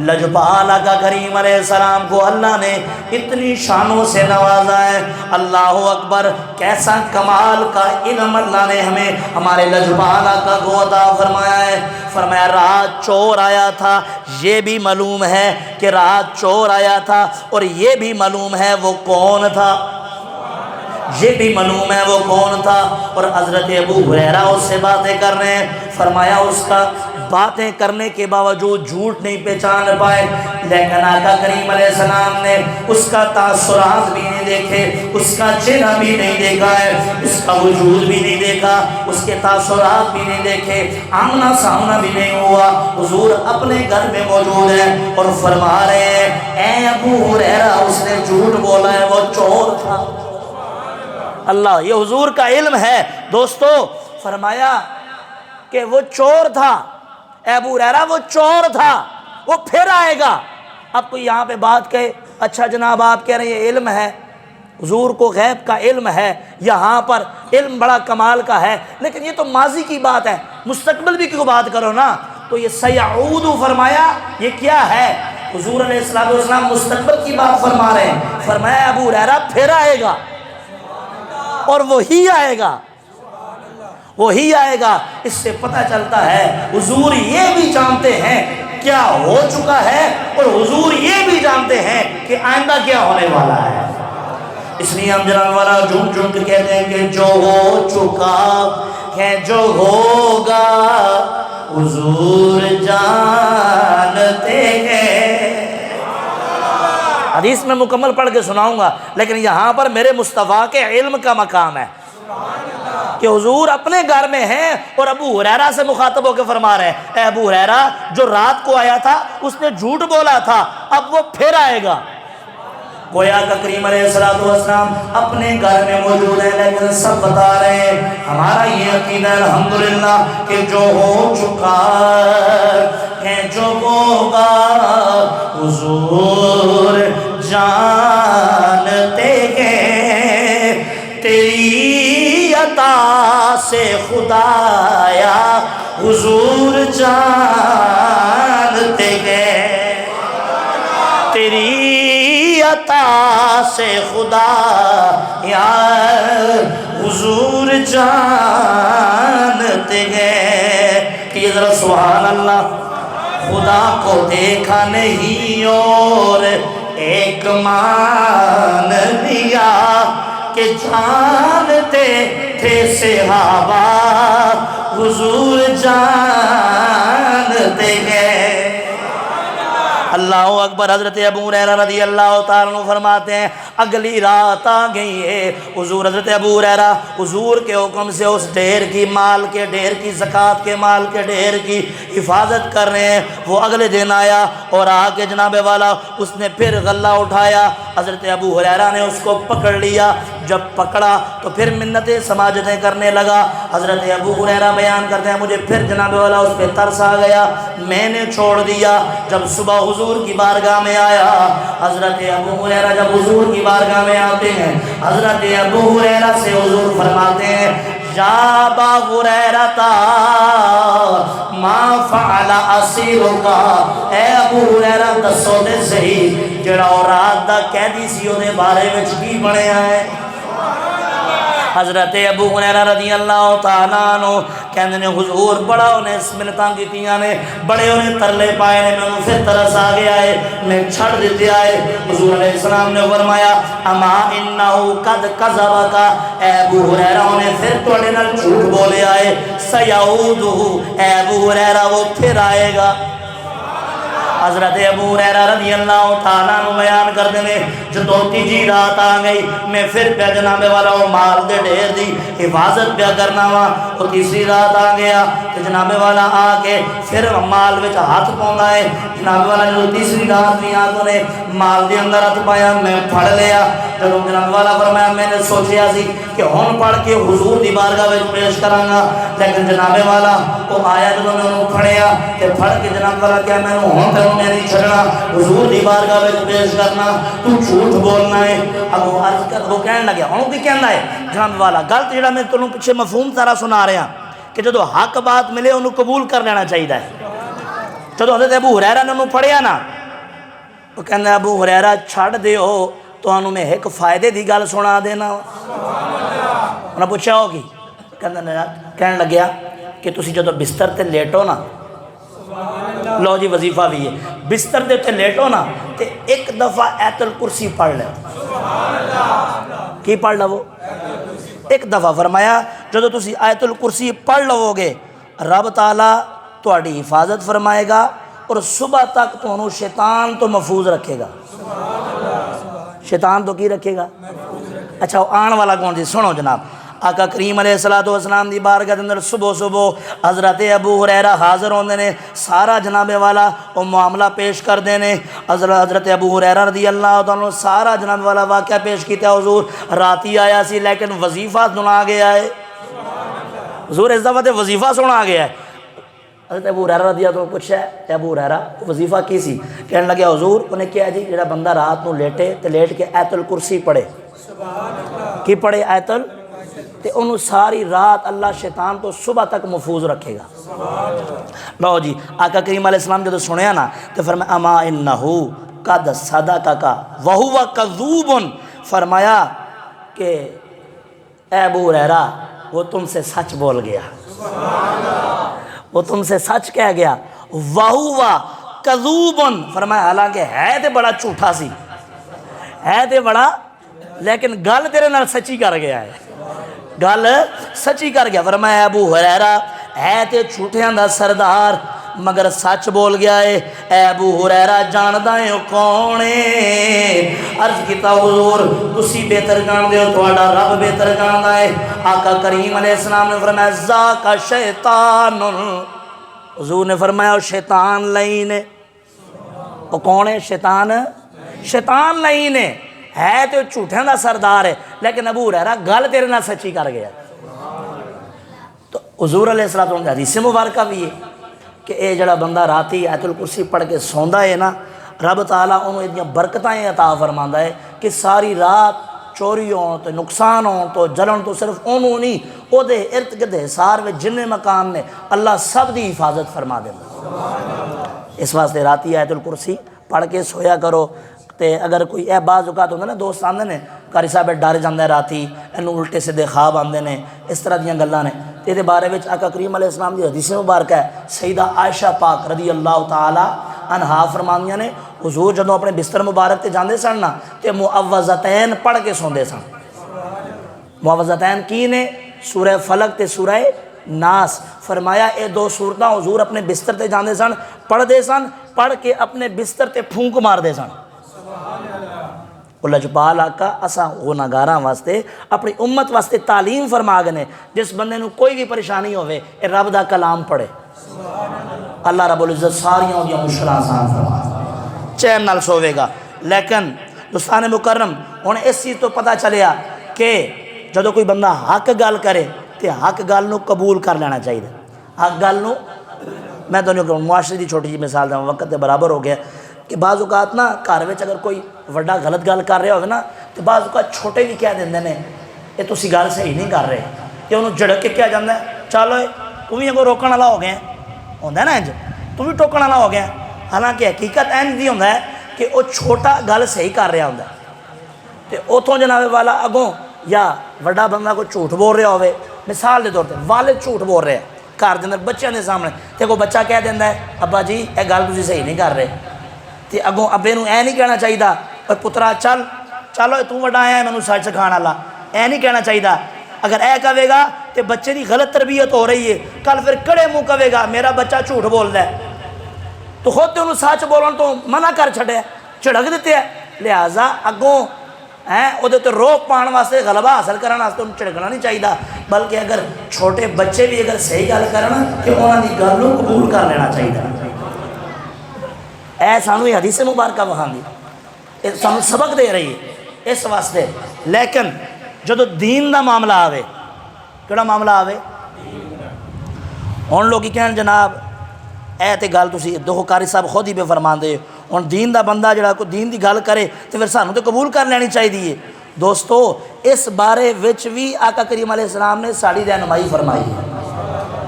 لجپال آقا کریم علیہ السلام کو اللہ نے اتنی شانوں سے نوازا ہے، اللہ اکبر، کیسا کمال کا علم اللہ نے ہمیں ہمارے لجپال آقا کو عطا فرمایا ہے۔ فرمایا رات چور آیا تھا، یہ بھی معلوم ہے کہ رات چور آیا تھا، اور یہ بھی معلوم ہے وہ کون تھا، یہ بھی معلوم ہے وہ کون تھا۔ اور حضرت ابو ہریرہ اس سے باتیں کر رہے ہیں، فرمایا اس کا باتیں کرنے کے باوجود جھوٹ نہیں پہچان پائے، لیکن آقا کریم علیہ السلام نے اس کا تاثرات بھی نہیں دیکھے، اس کا چہرہ بھی نہیں دیکھا ہے، اس کا وجود بھی نہیں دیکھا، اس کے تاثرات بھی نہیں دیکھے، آمنا سامنا بھی نہیں ہوا، حضور اپنے گھر میں موجود ہیں اور فرما رہے ہیں اے ابو ہریرہ اس نے جھوٹ بولا ہے، وہ چور تھا۔ اللہ، یہ حضور کا علم ہے دوستو۔ فرمایا کہ وہ چور تھا، اے ابو ہریرہ وہ چور تھا، وہ پھر آئے گا۔ اب کوئی یہاں پہ بات کہے اچھا جناب آپ کہہ رہے ہیں یہ علم ہے، حضور کو غیب کا علم ہے، یہاں پر علم بڑا کمال کا ہے، لیکن یہ تو ماضی کی بات ہے، مستقبل بھی کیوں بات کرو نا۔ تو یہ سیعود فرمایا یہ کیا ہے؟ حضور علیہ السلام مستقبل کی بات فرما رہے ہیں۔ فرمایا ابو ہریرہ پھر آئے گا، اور وہی آئے گا، وہی آئے گا۔ اس سے پتہ چلتا ہے حضور یہ بھی جانتے ہیں کیا ہو چکا ہے، اور حضور یہ بھی جانتے ہیں کہ آئندہ کیا ہونے والا ہے۔ اس لیے ہم جناب والا جھوم جھوم کے کہتے ہیں کہ جو ہو چکا ہے جو ہوگا حضور جانتے ہیں۔ حدیث میں مکمل پڑھ کے سناؤں گا، لیکن یہاں پر میرے مصطفیٰ کے علم کا مقام ہے کہ حضور اپنے گھر میں ہیں، اور ابو ہریرہ سے مخاطب ہو کے فرما رہے ہیں اے ابو ہریرہ جو رات کو آیا تھا اس نے جھوٹ بولا تھا، اب وہ پھر آئے گا۔ گویا کہ کریم علیہ السلام اپنے گھر میں موجود ہیں، لیکن سب بتا رہے ہیں ہمارا یہ عقیدہ الحمدللہ کہ جو ہو چکا ہے جو ہوگا حضور جانتے ہیں، تیری عطا سے خدایا حضور جانتے ہیں، تیری عطا سے خدا یا حضور جانتے ہیں۔ کہ ذرا سبحان اللہ، خدا کو دیکھا نہیں اور ایک مان لیا کہ جانتے تھے صحابہ حضور جانتے ہیں۔ اللہ اکبر۔ حضرت ابو ہریرہ رضی اللہ تعالیٰ عنہ فرماتے ہیں اگلی رات آ گئی ہے، حضور حضرت ابو ہریرہ حضور کے حکم سے اس ڈھیر کی مال کے ڈھیر کی زکوٰۃ کے مال کے ڈھیر کی حفاظت کر رہے ہیں۔ وہ اگلے دن آیا اور آ کے جناب والا اس نے پھر غلہ اٹھایا، حضرت ابو ہریرہ نے اس کو پکڑ لیا، جب پکڑا تو پھر منتیں سماجتیں کرنے لگا۔ حضرت ابو ہریرہ بیان کرتے ہیں مجھے پھر جناب والا اس پہ ترس آ گیا، میں نے چھوڑ دیا۔ جب صبح حضور کی بارگاہ میں آیا، حضرت ابو ہریرہ جب حضور کی بارگاہ میں آتے ہیں، حضرت ابو ہریرہ سے حضور فرماتے ہیں یا ابا ہریرہ ما فعل اسیرک، اے ابو ہریرہ دسو دے صحیح جڑا رات دا قیدی سی اودے بارے وچ کی بنیا ہے؟ حضرت ابو ہریرہ رضی اللہ تعالیٰ عنہ کہندے نے حضور بڑا انہیں منتاں کیتیاں نے، بڑے انہیں ترلے پائے نے، میں پھر ترس آ گیا ہے، میں چھڑ دیتے آئے۔ حضور علیہ السلام نے فرمایا اما انہو قد کذبک، اے ابو ہریرہ انہیں پھر توڑے نال جھوٹ بولے آئے، سیعودہ، اے ابو ہریرہ وہ پھر آئے گا۔ حضرت ابو ہریرہ رضی اللہ تعالیٰ عنہ بیان کر دینے جو تیجی رات آ گئی، میں پھر پہ جناب والا وہ مال دے ڈھیر دی حفاظت پہ کرنا وا، وہ تیسری رات آ گیا تو جناب والا آ کے پھر مال وچ ہاتھ پاؤندا ہے. جناب والا جو تیسری رات نہیں آ تو نے مال دے اندر ہاتھ پایا, میں پھڑ لیا. جب جناب والا فرمایا میں نے سوچیا سی کہ ہن پڑھ کے حضور دی بارگاہ وچ پیش کراں گا, لیکن جناب والا وہ آیا جب میں انہوں پھڑیا تے پھڑ کے جناب والا کیا میں ہن تینوں میں نہیں چھڑنا, حضور دی بارگاہ وچ پیش کرنا, تو جھوٹ بولنا ہے. اب وہ عرض کر وہ کہنے لگا ہن کی کہندا ہے جناب والا گل جڑا میں تینوں پیچھے مفہوم سارا سنا رہا کہ جدو حق بات ملے انہوں قبول کر لینا چاہیے. جدو حضرت ابو ہریرہ نے انہوں پڑھیا نا وہ کہنے ابو ہریرہ چھڑ دیو تو انہوں میں ایک فائدے دی گل سنا دینا. انہوں نے پوچھا ہوگی کہنے لگیا کہ تسی جدو بستر تے لیٹو نا, لو جی وظیفہ بھی ہے, بستر دے تے لیٹو نا تے ایک دفعہ آیت الکرسی پڑھ لے. کی پڑھ لو؟ ایک دفعہ. فرمایا جدو تسی آیت الکرسی پڑھ لو گے رب تعالیٰ تہاڈی حفاظت فرمائے گا اور صبح تک تمہیں شیطان تو محفوظ رکھے گا. شیطان تو کی رکھے گا؟ اچھا وہ آن والا کون جی سنو جناب. آقا کریم علیہ السلام دی بارگاہ اندر صبح حضرت ابو ہریرہ حاضر ہوندے نے, سارا جناب والا وہ معاملہ پیش کر دینے. حضرت ابو ہریرہ رضی اللہ تعالیٰ سارا جناب والا واقعہ پیش کیتا. حضور راتی آیا سی لیکن وظیفہ سنا گیا ہے. حضور اس دفعہ تے وظیفہ سنا گیا ہے. حضرت ابو ہریرہ رضی اللہ عنہ پوچھا ہے ابو ہریرہ وظیفہ کی سی؟ کہنے لگے حضور انہیں کیا جی جڑا بندہ رات نو لیٹے تے لیٹ کے آیت الکرسی پڑھے. کی پڑھے؟ آیت تے انہوں ساری رات اللہ شیطان تو صبح تک محفوظ رکھے گا. لو جی آقا کریم علیہ السلام جب سنیا نا تو فرمایا اما انہو قد صدقک وہو کذوب, فرمایا کہ اے ابو ہریرہ وہ تم سے سچ بول گیا, وہ تم سے سچ کہہ گیا. وہو کذوب, فرمایا حالانکہ ہے تے بڑا جھوٹا سی, ہے تے بڑا, لیکن گل تیرے نال سچی کر گیا ہے, گل سچی کر گیا. فرمایا ابو ہریرہ ہے تے جھوٹیاں دا سردار مگر سچ بول گیا ہے. اے ابو ہریرہ جاندا ہے کون ہے؟ عرض کیتا حضور تسی بہتر جاندے ہو, تہاڈا رب بہتر جاندا ہے. آقا کریم علیہ السلام نے فرمایا ذاک شیطان, حضور نے فرمایا شیطان لعین ہے. وہ کون ہے؟ شیطان, شیطان لعین ہے تو جھوٹیاں دا سردار ہے, لیکن ابو ہریرہ گل تیرے نال سچی کر گیا. تو حضور علیہ السلام نے حدیث مبارکہ بھی ہے کہ اے جڑا بندہ راتی آیت الکرسی پڑھ کے سوندا ہے نا رب تعالیٰ انہوں اتنی برکتیں عطا فرماندا ہے کہ ساری رات چوری ہون تو نقصان ہون تو جلن تو صرف انہوں نہیں, او دے ارد گرد حصار میں جن مکان نے اللہ سب دی حفاظت فرما دینا. اس واسطے راتی آیت الکرسی پڑھ کے سویا کرو. تے اگر کوئی اے بعض اوقات ہوندے نا دوست آندے نے قاری صاحب ڈر جاندا ہے راتی اینوں الٹے سیدھے خواب آندے نے, اس طرح دیاں گلاں نے. تے دے بارے وچ آقا کریم علیہ السلام دی حدیث مبارکہ ہے سیدہ عائشہ پاک رضی اللہ تعالی عنہا فرماندیاں نے حضور جدوں اپنے بستر مبارک تے جاندے سن نا تے معوذتین پڑھ کے سوندے سن. معوذتین کی نے؟ سورہ فلق تے سورہ ناس. فرمایا اے دو سورتاں حضور اپنے بستر تے جاندے سن پڑھ دے سن, پڑھ کے اپنے بستر تے پھونک مار دے سن. اللہ جپال آقا اساں گناہگاراں واسطے اپنی امت واسطے تعلیم فرما گنے جس بندے نو کوئی بھی پریشانی ہوئے اے رب دا کلام پڑھے, اللہ رب العزت ساریاں ہوگی مشکل آسان فرما چین نال سوے گا. لیکن دوستان مکرم ہن اس چیز تو پتہ چلیا کہ جدو کوئی بندہ حق گل کرے تے حق گل نو قبول کر لینا چاہیے. حق گل نو میں تو معاشرے دی چھوٹی جی مثال دوں, وقت دے برابر ہو گیا کہ بعض اوقات نا گھر وچ اگر کوئی وڈا غلط گل کر رہا ہوگا نا تو بعض اوقات چھوٹے بھی کہہ دیندے نے یہ تسی گل صحیح نہیں کر رہے, کہ انہوں جھڑک کے کیا جاندہ ہے چلو تو بھی اگوں روکن والا ہو گیا ہوندہ ہے نا انج, تو بھی ٹوکن والا ہو گیا. حالانکہ حقیقت انج دی ہوندہ ہے کہ وہ چھوٹا گل صحیح کر رہا ہوندہ ہے تے اتھوں جناب والا اگوں یا وڈا بندہ کو جھوٹ بول رہا ہوئے, مثال دے طور پہ والد جھوٹ بول رہے ہیں گھر دے اندر بچیاں دے سامنے, تے کوئی بچہ کہہ دیندہ ہے ابا جی یہ گل تسی صحیح نہیں کر رہے, تے اگوں ابے نو اے نہیں کہنا چاہیے اوے پترا چلو تو وڈا آیا ہے مینوں سچ سکھانے والا, اے نہیں کہنا چاہیے. اگر اے کہے گا تے بچے دی غلط تربیت ہو رہی ہے, کل پھر کڑے منہ کہے گا میرا بچہ جھوٹ بولدا ہے تو خود تے انہوں سچ بولن تو منع کر چھڈے, جھڑک دیتے ہیں. لہٰذا اگوں وہ روک پان واسطے غلبہ حاصل کرنے واسطے انہوں جھڑکنا نہیں چاہیے، بلکہ اگر چھوٹے بچے بھی اگر صحیح گل کرن کہ انہوں کی گل کو قبول کر لینا چاہیے۔ اے سانو یہ حدیث مبارکہ بخاندی سانو سبق دے رہی ہے اس واسطے۔ لیکن جدو دین دا معاملہ آوے، کیڑا معاملہ آوے، ہن لوگ کہن جناب اے تے گل تسی دیکھو قاری صاحب خود ہی پہ فرمان دے، ہن دین دا بندہ جڑا کوئی دین دی گل کرے تو پھر سانو تو قبول کر لینی چاہیے۔ دوستو اس بارے وچ بھی آقا کریم علیہ السلام نے ساڑی رہنمائی فرمائی ہے،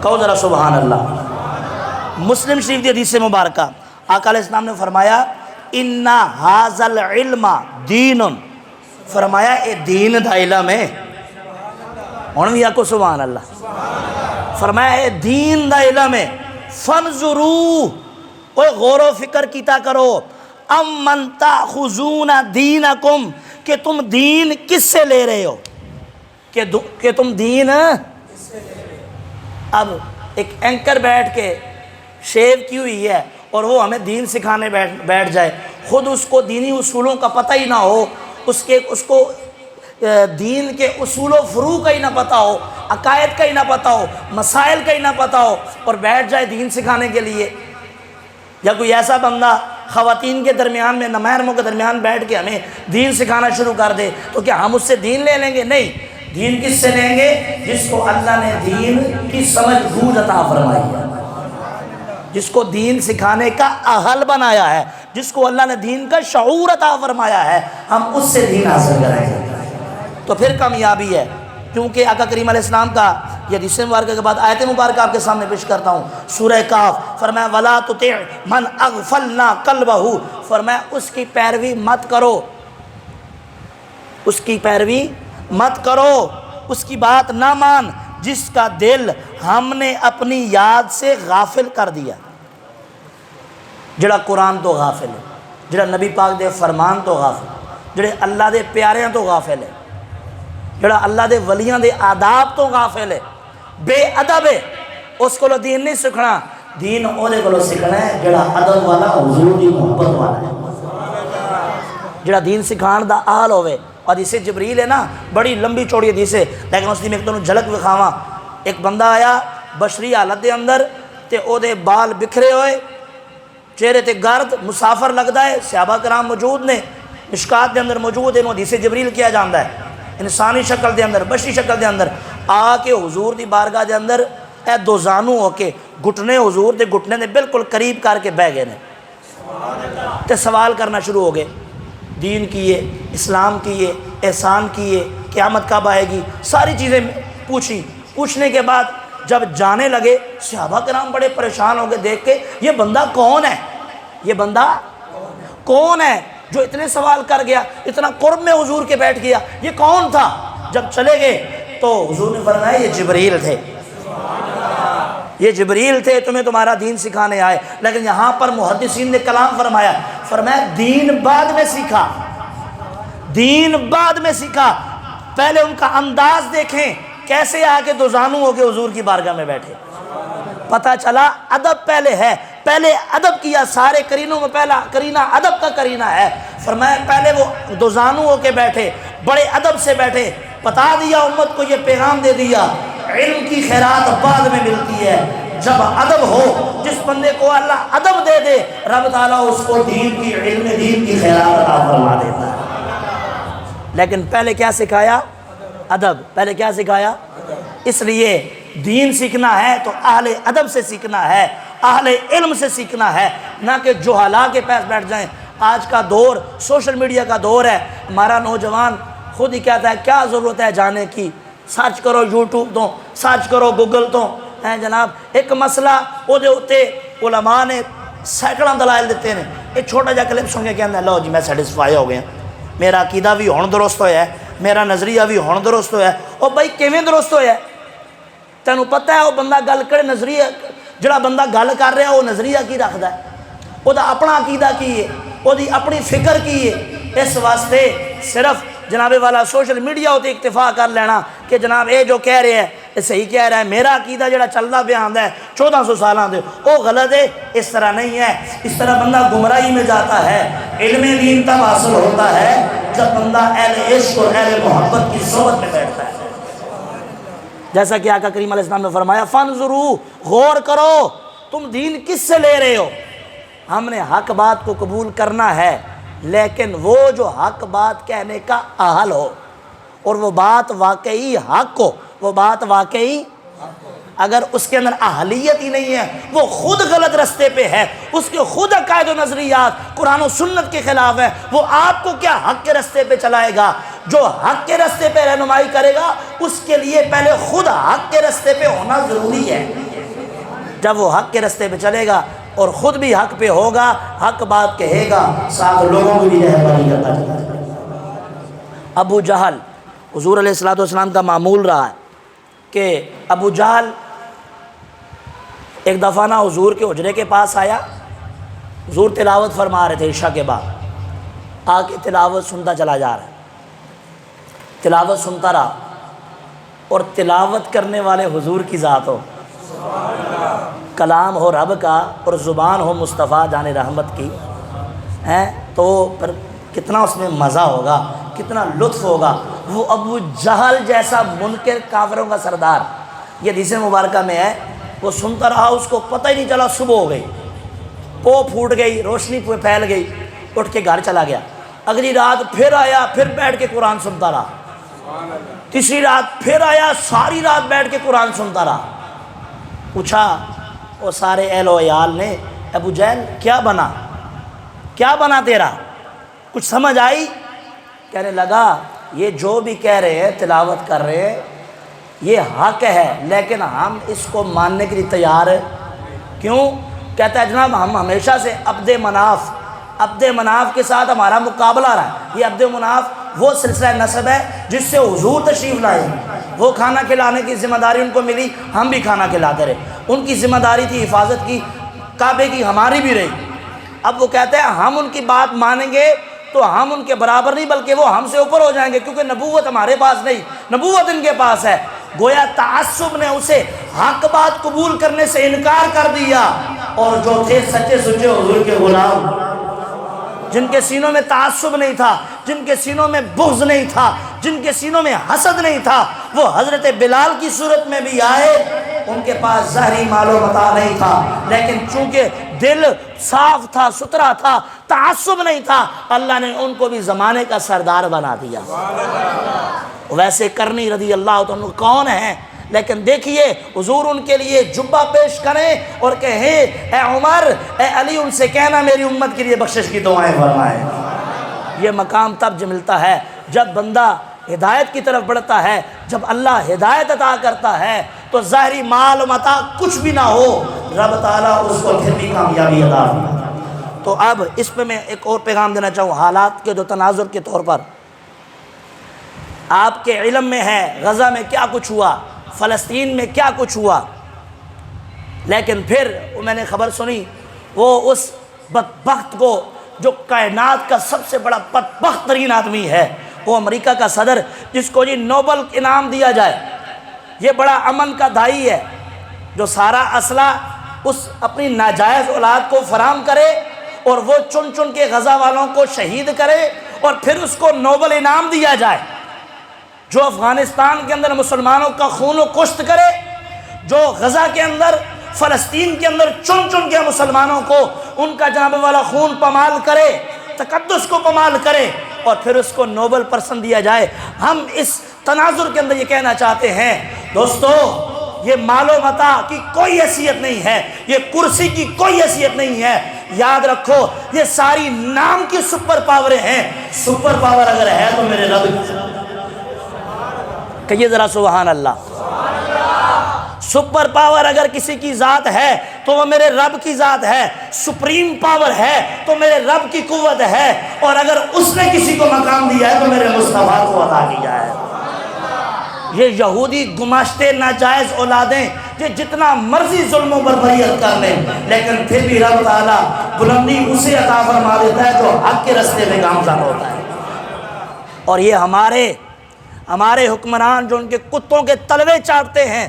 کہو ذرا سبحان اللہ۔ مسلم شریف دی حدیث مبارکہ آقا علیہ السلام نے فرمایا اِنَّ هَذَا الْعِلْمَ دِینٌ، فرمایا اے دین دا علم ہے۔ ہن بھی آکو سبحان اللہ، فرمایا اے دین دا علم ہے۔ فَانْظُرُوا، اوہ غور و فکر کیتا کرو، اَمَّنْ تَأْخُذُونَ دِینَكُمْ، کہ تم دین کس سے لے رہے ہو، کہ تم دین۔ اب ایک اینکر بیٹھ کے شیو کی ہوئی ہے اور وہ ہمیں دین سکھانے بیٹھ جائے، خود اس کو دینی اصولوں کا پتہ ہی نہ ہو، اس کو دین کے اصول و فروع کا ہی نہ پتہ ہو، عقائد کا ہی نہ پتہ ہو، مسائل کا ہی نہ پتہ ہو، اور بیٹھ جائے دین سکھانے کے لیے۔ یا کوئی ایسا بندہ خواتین کے درمیان میں، نامحرموں کے درمیان بیٹھ کے ہمیں دین سکھانا شروع کر دے تو کیا ہم اس سے دین لے لیں گے؟ نہیں، دین کس سے لیں گے؟ جس کو اللہ نے دین کی سمجھ بوجھ عطا فرمائی ہے، جس کو دین سکھانے کا اہل بنایا ہے، جس کو اللہ نے دین کا شعور عطا فرمایا ہے، ہم اس سے دین حاصل کریں گے تو پھر کامیابی ہے۔ کیونکہ آقا کریم علیہ السلام کا یہ حدیث مبارکہ کے بعد آیت مبارکہ آپ کے سامنے پیش کرتا ہوں، سورہ کاف، فرمایا وَلَا تُطِعْ مَنْ أَغْفَلْنَا قَلْبَهُ، فرمایا اس کی پیروی مت کرو، اس کی پیروی مت کرو، اس کی بات نہ مان جس کا دل ہم نے اپنی یاد سے غافل کر دیا۔ جڑا قرآن تو غافل ہے، جڑا نبی پاک دے فرمان تو غافل ہے، جڑے اللہ دے پیاریاں تو غافل ہے، جڑا اللہ دے ولیاں دے آداب تو غافل ہے، بے ادب ہے، اس کو دین نہیں سکھنا، دین اونے کو سکھنا ہے جڑا ادب والا، حضور دی محبت والا ہے، جڑا دین سکھان دا آل ہوئے۔ اور حدیث جبریل ہے نا، بڑی لمبی چوڑی حدیث ہے، لیکن اس دی میں ایک دونوں جھلک دکھاواں۔ ایک بندہ آیا بشری حالت دے اندر تے او دے بال بکھرے ہوئے، چہرے تے گرد، مسافر لگدا ہے، صحابہ کرام موجود نے، مشکات دے اندر موجود ہے، انہوں حدیث جبریل کیا جاندا ہے، انسانی شکل دے اندر، بشری شکل دے اندر آ کے حضور دی بارگاہ دے اندر اے دو زانو ہو کے گھٹنے حضور دے گھٹنے دے بالکل قریب کر کے بہ گئے نے تے سوال کرنا شروع ہو گئے، دین کیے، اسلام کیے، احسان کیے، قیامت کب آئے گی، ساری چیزیں پوچھی۔ پوچھنے کے بعد جب جانے لگے صحابہ کرام بڑے پریشان ہو گئے دیکھ کے، یہ بندہ کون ہے، یہ بندہ کون ہے جو اتنے سوال کر گیا، اتنا قرب میں حضور کے بیٹھ گیا، یہ کون تھا؟ جب چلے گئے تو حضور نے فرمایا یہ جبریل تھے، یہ جبریل تھے، تمہیں تمہارا دین سکھانے آئے۔ لیکن یہاں پر محدثین نے کلام فرمایا دین بعد میں سیکھا، دین بعد میں سیکھا، پہلے ان کا انداز دیکھیں کیسے آ کے دو زانو ہو کے حضور کی بارگاہ میں بیٹھے، پتہ چلا ادب پہلے ہے، پہلے ادب کیا، سارے کرینوں میں پہلا کرینہ ادب کا کرینہ ہے۔ فرمایا پہلے وہ دو زانو ہو کے بیٹھے، بڑے ادب سے بیٹھے، بتا دیا امت کو، یہ پیغام دے دیا علم کی خیرات بعد میں ملتی ہے، جب ادب ہو، جس بندے کو اللہ ادب دے دے رب تعالیٰ اس کو دین کی علم دین کی خیرات عطا فرما دیتا ہے۔ لیکن پہلے کیا سکھایا؟ ادب۔ پہلے کیا سکھایا؟ اس لیے دین سیکھنا ہے تو اہل ادب سے سیکھنا ہے، اہل علم سے سیکھنا ہے، نہ کہ جہلا کے پاس بیٹھ جائیں۔ آج کا دور سوشل میڈیا کا دور ہے، ہمارا نوجوان خود ہی کہتا ہے کیا ضرورت ہے جانے کی، سرچ کرو یوٹیوب تو، سرچ کرو گوگل تو، ہیں جناب ایک مسئلہ وہ دے ہوتے علماء نے سینکڑوں دلائل دیتے ہیں، ایک چھوٹا جا کلپ سن کے کہنا لو جی میں سیٹسفائی ہو گیا، میرا عقیدہ بھی ہون درست ہویا ہے، میرا نظریہ بھی ہون درست ہویا ہے۔ اور بھائی کیویں درست ہویا ہے؟ تینوں پتہ ہے وہ بندہ گل کرے نظریہ، جڑا بندہ گل کر رہا ہے وہ نظریہ کی رکھدا ہے، وہ دا اپنا عقیدہ کی ہے، وہ دی اپنی فکر کی ہے۔ اس واسطے صرف جناب والا سوشل میڈیا ہوتے اکتفا کر لینا کہ جناب اے جو کہہ رہے ہیں یہ صحیح کہہ رہا ہے، میرا عقیدہ جڑا چلدا پیا آندا ہے 1400 سالاں دے وہ غلط ہے، اس طرح نہیں ہے۔ اس طرح بندہ گمراہی میں جاتا ہے۔ علم دین تب حاصل ہوتا ہے جب بندہ اہل عشق اور اہل محبت کی صحبت میں بیٹھتا ہے۔ جیسا کہ آقا کریم علیہ السلام نے فرمایا فانظروا، غور کرو تم دین کس سے لے رہے ہو۔ ہم نے حق بات کو قبول کرنا ہے، لیکن وہ جو حق بات کہنے کا اہل ہو اور وہ بات واقعی حق ہو، وہ بات واقعی، اگر اس کے اندر اہلیت ہی نہیں ہے، وہ خود غلط رستے پہ ہے، اس کے خود عقائد و نظریات قرآن و سنت کے خلاف ہے، وہ آپ کو کیا حق کے رستے پہ چلائے گا؟ جو حق کے رستے پہ رہنمائی کرے گا اس کے لیے پہلے خود حق کے رستے پہ ہونا ضروری ہے۔ جب وہ حق کے رستے پہ چلے گا اور خود بھی حق پہ ہوگا، حق بات کہے گا، ساتھ لوگوں کو بھی رہبری کرتا چلا جائے گا۔ ابو جہل حضور علیہ السلام کا معمول رہا ہے کہ ابو جہل ایک دفعہ نا حضور کے حجرے کے پاس آیا، حضور تلاوت فرما رہے تھے عشاء کے بعد، آ کے تلاوت سنتا چلا جا رہا ہے، تلاوت سنتا رہا، اور تلاوت کرنے والے حضور کی ذات ہو، کلام ہو رب کا اور زبان ہو مصطفیٰ جان رحمت کی، ہیں تو پر کتنا اس میں مزہ ہوگا، کتنا لطف ہوگا۔ وہ ابو جہل جیسا منکر کافروں کا سردار، یہ حدیث مبارکہ میں ہے، وہ سنتا رہا، اس کو پتہ ہی نہیں چلا صبح ہو گئی، پو پھوٹ گئی، روشنی پھیل گئی، اٹھ کے گھر چلا گیا۔ اگلی رات پھر آیا، پھر بیٹھ کے قرآن سنتا رہا، تیسری رات پھر آیا، ساری رات بیٹھ کے قرآن سنتا رہا۔ پوچھا وہ سارے اہل و عیال نے، ابو جہل کیا بنا تیرا؟ کچھ سمجھ آئی؟ کہنے لگا یہ جو بھی کہہ رہے ہیں، تلاوت کر رہے ہیں، یہ حق ہے، لیکن ہم اس کو ماننے کے لیے تیار ہیں۔ کیوں؟ کہتا ہے جناب ہم ہمیشہ سے عبد مناف کے ساتھ ہمارا مقابلہ رہا ہے۔ یہ عبد مناف وہ سلسلہ نسب ہے جس سے حضور تشریف لائے، وہ کھانا کھلانے کی ذمہ داری ان کو ملی، ہم بھی کھانا کھلاتے رہے، ان کی ذمہ داری تھی حفاظت کی، کعبے کی ہماری بھی رہی۔ اب وہ کہتے ہیں ہم ان کی بات مانیں گے تو ہم ان کے برابر نہیں بلکہ وہ ہم سے اوپر ہو جائیں گے، کیونکہ نبوت ہمارے پاس نہیں، نبوت ان کے پاس ہے۔ گویا تعصب نے اسے حق بات قبول کرنے سے انکار کر دیا، اور جو تھے سچے سچے حضور کے غلام، جن کے سینوں میں تعصب نہیں تھا، جن کے سینوں میں بغض نہیں تھا، جن کے سینوں میں حسد نہیں تھا، وہ حضرت بلال کی صورت میں بھی آئے، ان کے پاس ظاہری مال و متاع نہیں تھا، لیکن چونکہ دل صاف تھا، ستھرا تھا، تعصب نہیں تھا، اللہ نے ان کو بھی زمانے کا سردار بنا دیا۔ ویسے کرنی رضی اللہ عنہ کون ہیں، لیکن دیکھیے حضور ان کے لیے جبہ پیش کریں اور کہیں اے عمر اے علی ان سے کہنا میری امت کے لیے بخشش کی دعائیں فرمائیں۔ یہ مقام تب ملتا ہے جب بندہ ہدایت کی طرف بڑھتا ہے، جب اللہ ہدایت عطا کرتا ہے تو ظاہری مال و متاع کچھ بھی نہ ہو، رب تعالیٰ اس کو پھر بھی کامیابی عطا فرماتا ہے۔ تو اب اس پہ میں ایک اور پیغام دینا چاہوں، حالات کے جو تناظر کے طور پر آپ کے علم میں ہے غزہ میں کیا کچھ ہوا، فلسطین میں کیا کچھ ہوا، لیکن پھر میں نے خبر سنی وہ اس بدبخت کو جو کائنات کا سب سے بڑا بدبخت ترین آدمی ہے، وہ امریکہ کا صدر جس کو جی نوبل انعام دیا جائے، یہ بڑا امن کا داعی ہے جو سارا اسلحہ اس اپنی ناجائز اولاد کو فراہم کرے اور وہ چن چن کے غزہ والوں کو شہید کرے اور پھر اس کو نوبل انعام دیا جائے، جو افغانستان کے اندر مسلمانوں کا خون و کشت کرے، جو غزہ کے اندر فلسطین کے اندر چن چن کے مسلمانوں کو ان کا جناب والا خون پامال کرے، تقدس کو پامال کرے اور پھر اس کو نوبل پرسن دیا جائے۔ ہم اس تناظر کے اندر یہ کہنا چاہتے ہیں دوستو، یہ مال و متاع کی کوئی حیثیت نہیں ہے، یہ کرسی کی کوئی حیثیت نہیں ہے، یاد رکھو یہ ساری نام کی سپر پاوریں ہیں، سپر پاور اگر ہے تو میرے رب کہیے ذرا سبحان اللہ۔ سپر پاور اگر کسی کی ذات ہے تو وہ میرے رب کی ذات ہے، سپریم پاور ہے تو میرے رب کی قوت ہے، اور اگر اس نے کسی کو مقام دیا ہے تو میرے مصطفیٰ کو عطا کیا ہے۔ یہ یہودی گماشتے ناجائز اولادیں یہ جتنا مرضی ظلم و بربریت کر لیں، لیکن پھر بھی رب تعالیٰ بلندی اسے عطا فرما دیتا ہے جو حق کے رستے میں گامزن ہوتا ہے۔ اور یہ ہمارے حکمران جو ان کے کتوں کے تلوے چاٹتے ہیں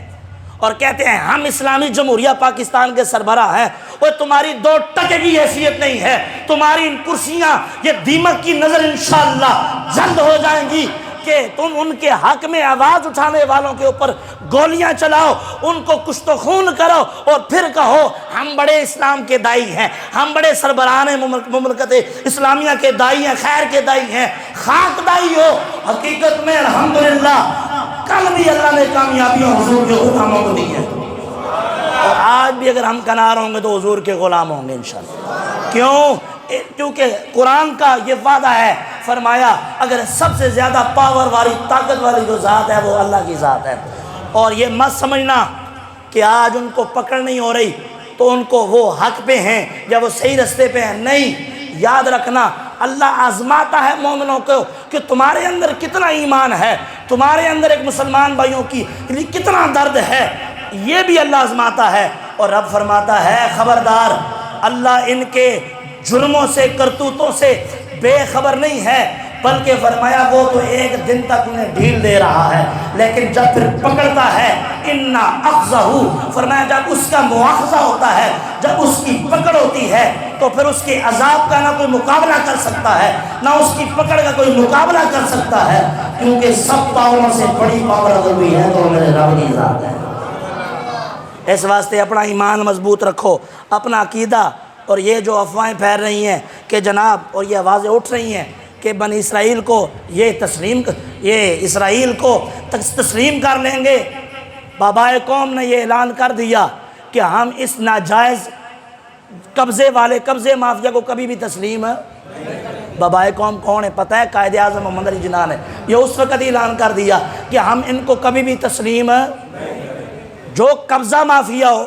اور کہتے ہیں ہم اسلامی جمہوریہ پاکستان کے سربراہ ہیں، اور تمہاری 2 ٹکے کی حیثیت نہیں ہے، تمہاری ان کرسیاں یہ دیمک کی نظر انشاءاللہ جلد ہو جائیں گی کہ تم ان کے حق میں آواز اٹھانے والوں کے اوپر گولیاں چلاؤ، ان کو کشت و خون کرو، اور پھر کہو ہم بڑے اسلام کے دائی ہیں، ہم بڑے سربراہان مملکت اسلامیہ کے دائی ہیں، خیر کے دائی ہیں۔ خاک دائی ہو، حقیقت میں الحمدللہ کل بھی اللہ نے کامیابیاں حضور کے غلاموں کو دی ہیں، اور آج بھی اگر ہم کنار ہوں گے تو حضور کے غلام ہوں گے انشاءاللہ۔ کیونکہ قرآن کا یہ وعدہ ہے، فرمایا اگر سب سے زیادہ پاور والی طاقت والی جو ذات ہے وہ اللہ کی ذات ہے۔ اور یہ مت سمجھنا کہ آج ان کو پکڑ نہیں ہو رہی تو ان کو وہ حق پہ ہیں یا وہ صحیح رستے پہ ہیں، نہیں، یاد رکھنا اللہ آزماتا ہے مومنوں کو کہ تمہارے اندر کتنا ایمان ہے، تمہارے اندر ایک مسلمان بھائیوں کی لیے کتنا درد ہے، یہ بھی اللہ آزماتا ہے۔ اور رب فرماتا ہے خبردار، اللہ ان کے جرموں سے کرتوتوں سے بے خبر نہیں ہے، بلکہ فرمایا وہ تو ایک دن تک انہیں ڈھیل دے رہا ہے، لیکن جب پھر پکڑتا ہے اِنَّا أَخْذَهُ، فرمایا جب اس کا مواخذہ ہوتا ہے، جب اس کی پکڑ ہوتی ہے تو پھر اس کے عذاب کا نہ کوئی مقابلہ کر سکتا ہے، نہ اس کی پکڑ کا کوئی مقابلہ کر سکتا ہے، کیونکہ سب پاوروں سے بڑی پاور اگر بھی ہے تو میرے رب کی ذات ہے۔ اس واسطے اپنا ایمان مضبوط رکھو، اپنا عقیدہ۔ اور یہ جو افواہیں پھیل رہی ہیں کہ جناب، اور یہ آوازیں اٹھ رہی ہیں کہ بنی اسرائیل کو یہ اسرائیل کو تسلیم کر لیں گے، بابائے قوم نے یہ اعلان کر دیا کہ ہم اس ناجائز قبضے مافیا کو کبھی بھی تسلیم ہے۔ بابائے قوم کون ہے پتہ ہے؟ قائد اعظم محمد علی جناح نے یہ اس وقت اعلان کر دیا کہ ہم ان کو کبھی بھی تسلیم ہے۔ جو قبضہ مافیا ہو،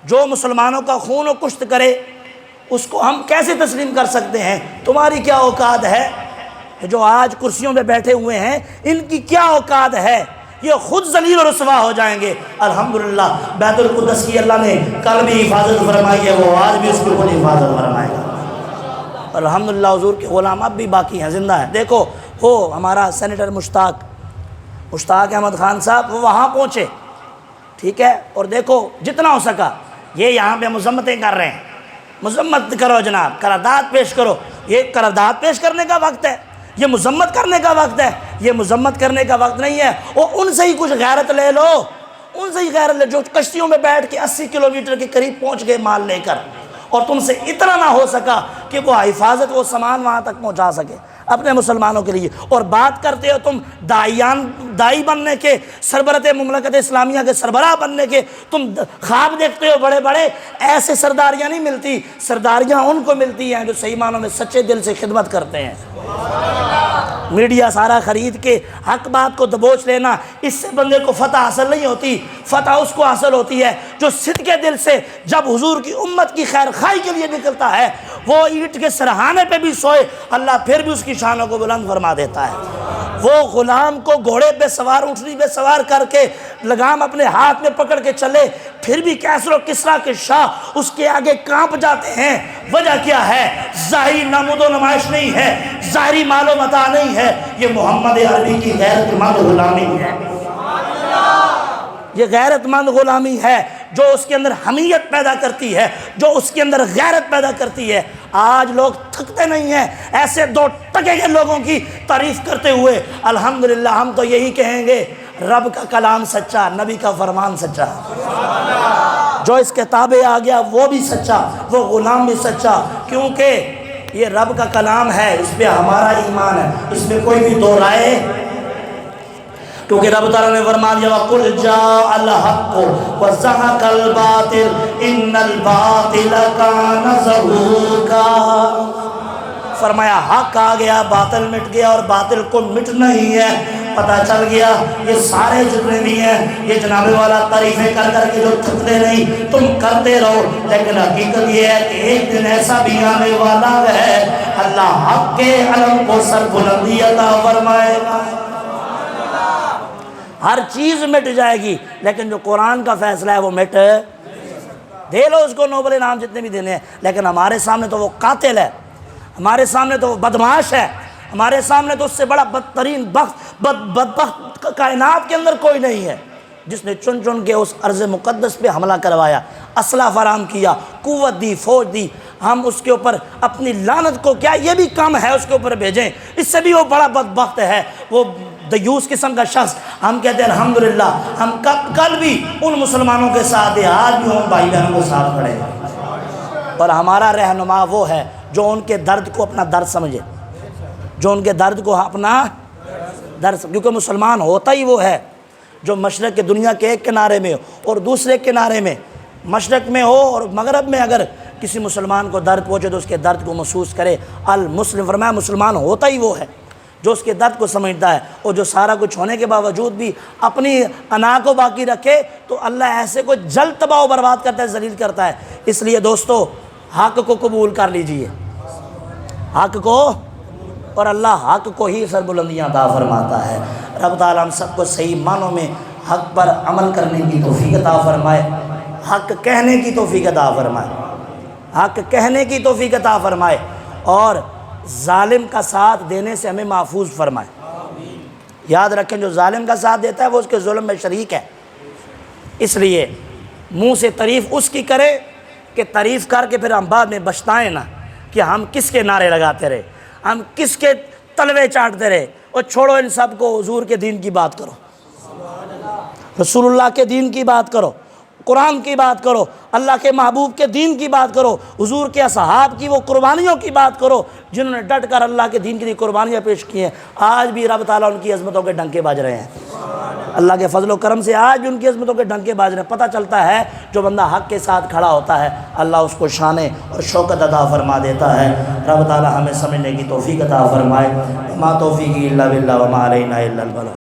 جو مسلمانوں کا خون و کشت کرے، اس کو ہم کیسے تسلیم کر سکتے ہیں؟ تمہاری کیا اوقات ہے؟ جو آج کرسیوں پہ بیٹھے ہوئے ہیں ان کی کیا اوقات ہے؟ یہ خود ذلیل و رسوا ہو جائیں گے۔ الحمدللہ بیت القدس کی اللہ نے کل بھی حفاظت فرمائی ہے، وہ آج بھی اس کی خود حفاظت فرمائے گا۔ الحمدللہ حضور کے غلام اب بھی باقی ہیں، زندہ ہیں۔ دیکھو وہ ہمارا سینیٹر مشتاق احمد خان صاحب، وہ وہاں پہنچے، ٹھیک ہے، اور دیکھو جتنا ہو سکا یہ یہاں پہ مذمتیں کر رہے ہیں، مذمت کرو جناب، قرارداد پیش کرو۔ یہ قرارداد پیش کرنے کا وقت ہے، یہ مذمت کرنے کا وقت ہے، یہ مذمت کرنے کا وقت نہیں ہے۔ اور ان سے ہی کچھ غیرت لے لو، ان سے ہی غیرت لے، جو کشتیوں میں بیٹھ کے 80 کلومیٹر کے قریب پہنچ گئے مال لے کر، اور تم سے اتنا نہ ہو سکا کہ وہ حفاظت، وہ سامان وہاں تک پہنچا سکے اپنے مسلمانوں کے لیے، اور بات کرتے ہو تم دائی بننے کے، سربراہ مملکت اسلامیہ کے سربراہ بننے کے، تم خواب دیکھتے ہو بڑے بڑے۔ ایسے سرداریاں نہیں ملتی، سرداریاں ان کو ملتی ہیں جو صحیح معنوں میں سچے دل سے خدمت کرتے ہیں۔ میڈیا سارا خرید کے حق بات کو دبوچ لینا، اس سے بندے کو فتح حاصل نہیں ہوتی۔ فتح اس کو حاصل ہوتی ہے جو صدقے دل سے جب حضور کی امت کی خیر خواہی کے لیے نکلتا ہے، وہ اینٹ کے سرہانے پہ بھی سوئے اللہ پھر بھی اس کی شانوں کو بلند فرما دیتا ہے۔ وہ غلام کو گھوڑے پہ سوار، اونٹنی پہ سوار کر کے لگام اپنے ہاتھ میں پکڑ کے چلے، پھر بھی کیسر و کسریٰ کے شاہ اس کے آگے کانپ جاتے ہیں۔ وجہ کیا ہے؟ ظاہری نمود و نمائش نہیں ہے، ظاہری مال و متاع نہیں ہے، یہ محمد عربی کی غیرت مند غلامی ہے۔ یہ غیرت مند غلامی ہے جو اس کے اندر حمیت پیدا کرتی ہے، جو اس کے اندر غیرت پیدا کرتی ہے۔ آج لوگ تھکتے نہیں ہیں ایسے 2 ٹکے کے لوگوں کی تعریف کرتے ہوئے۔ الحمدللہ ہم تو یہی کہیں گے، رب کا کلام سچا، نبی کا فرمان سچا، جو اس کے تابع آ گیا وہ بھی سچا، وہ غلام بھی سچا، کیونکہ یہ رب کا کلام ہے، اس پہ ہمارا ایمان ہے، اس میں کوئی بھی دو رائے، کیونکہ رب تعالیٰ نے فرما دیا وَقُلْ جَاءَ الْحَقُّ وَزَهَقَ الْبَاطِلُ إِنَّ الْبَاطِلَ كَانَ زَهُوقًا۔ فرمایا حق آ گیا، باطل مٹ گیا، اور باطل کو مٹنا ہی ہے۔ پتہ چل گیا یہ سارے جتنے بھی ہیں یہ جناب والا تعریفیں کر کر کے جو تھکتے نہیں، تم کرتے رہو، لیکن حقیقت یہ ہے کہ ایک دن ایسا بھی آنے والا ہے اللہ حق کے علم کو سر بلندی عطا فرمائے گا۔ ہر چیز مٹ جائے گی، لیکن جو قرآن کا فیصلہ ہے وہ مٹ دے لو اس کو نوبل انعام جتنے بھی دینے ہیں، لیکن ہمارے سامنے تو وہ قاتل ہے، ہمارے سامنے تو وہ بدمعاش ہے، ہمارے سامنے تو اس سے بڑا بدترین بدبخت کائنات کے اندر کوئی نہیں ہے۔ جس نے چن چن کے اس ارض مقدس پہ حملہ کروایا، اسلحہ فراہم کیا، قوت دی، فوج دی، ہم اس کے اوپر اپنی لعنت کو کیا یہ بھی کم ہے اس کے اوپر بھیجیں، اس سے بھی وہ بڑا بدبخت ہے، وہ دیوس قسم کا شخص۔ ہم کہتے ہیں الحمدللہ ہم کل بھی ان مسلمانوں کے ساتھ ہیں، آج بھی ہم بھائی بہنوں کے ساتھ کھڑے ہیں، اور ہمارا رہنما وہ ہے جو ان کے درد کو اپنا درد سمجھے، جو ان کے درد کو اپنا درد سمجھے، کیونکہ مسلمان ہوتا ہی وہ ہے جو مشرق کی دنیا کے ایک کنارے میں اور دوسرے کنارے میں، مشرق میں ہو اور مغرب میں اگر کسی مسلمان کو درد پہنچے تو اس کے درد کو محسوس کرے۔ المسلم، فرمایا مسلمان ہوتا ہی وہ ہے جو اس کے درد کو سمجھتا ہے، اور جو سارا کچھ ہونے کے باوجود بھی اپنی انا کو باقی رکھے تو اللہ ایسے کو جلد تباہ و برباد کرتا ہے، ذلیل کرتا ہے۔ اس لیے دوستو حق کو قبول کر لیجئے، حق کو، اور اللہ حق کو ہی سربلندیاں عطا فرماتا ہے۔ رب تعالیٰ ہم سب کو صحیح معنوں میں حق پر عمل کرنے کی توفیق عطا فرمائے، حق کہنے کی توفیق عطا فرمائے، حق کہنے کی توفیق عطا فرمائے، اور ظالم کا ساتھ دینے سے ہمیں محفوظ فرمائے۔ یاد رکھیں جو ظالم کا ساتھ دیتا ہے وہ اس کے ظلم میں شریک ہے، اس لیے منہ سے تعریف اس کی کرے کہ تعریف کر کے پھر ہم بعد میں بچتائیں نہ کہ ہم کس کے نعرے لگاتے رہے، ہم کس کے تلوے چاٹتے رہے۔ اور چھوڑو ان سب کو، حضور کے دین کی بات کرو، رسول اللہ کے دین کی بات کرو، قرآن کی بات کرو، اللہ کے محبوب کے دین کی بات کرو، حضور کے اصحاب کی وہ قربانیوں کی بات کرو جنہوں نے ڈٹ کر اللہ کے دین کے لیے قربانیاں پیش کی ہیں۔ آج بھی رب تعالیٰ ان کی عظمتوں کے ڈنکے بج رہے ہیں، اللہ کے فضل و کرم سے آج بھی ان کی عظمتوں کے ڈنکے باز رہے ہیں۔ پتہ چلتا ہے جو بندہ حق کے ساتھ کھڑا ہوتا ہے اللہ اس کو شان اور شوکت عطا فرما دیتا ہے۔ رب تعالیٰ ہمیں سمجھنے کی توفیق عطا فرمائے۔ ما توفیقی الا باللہ وما علینا الا البلاغ۔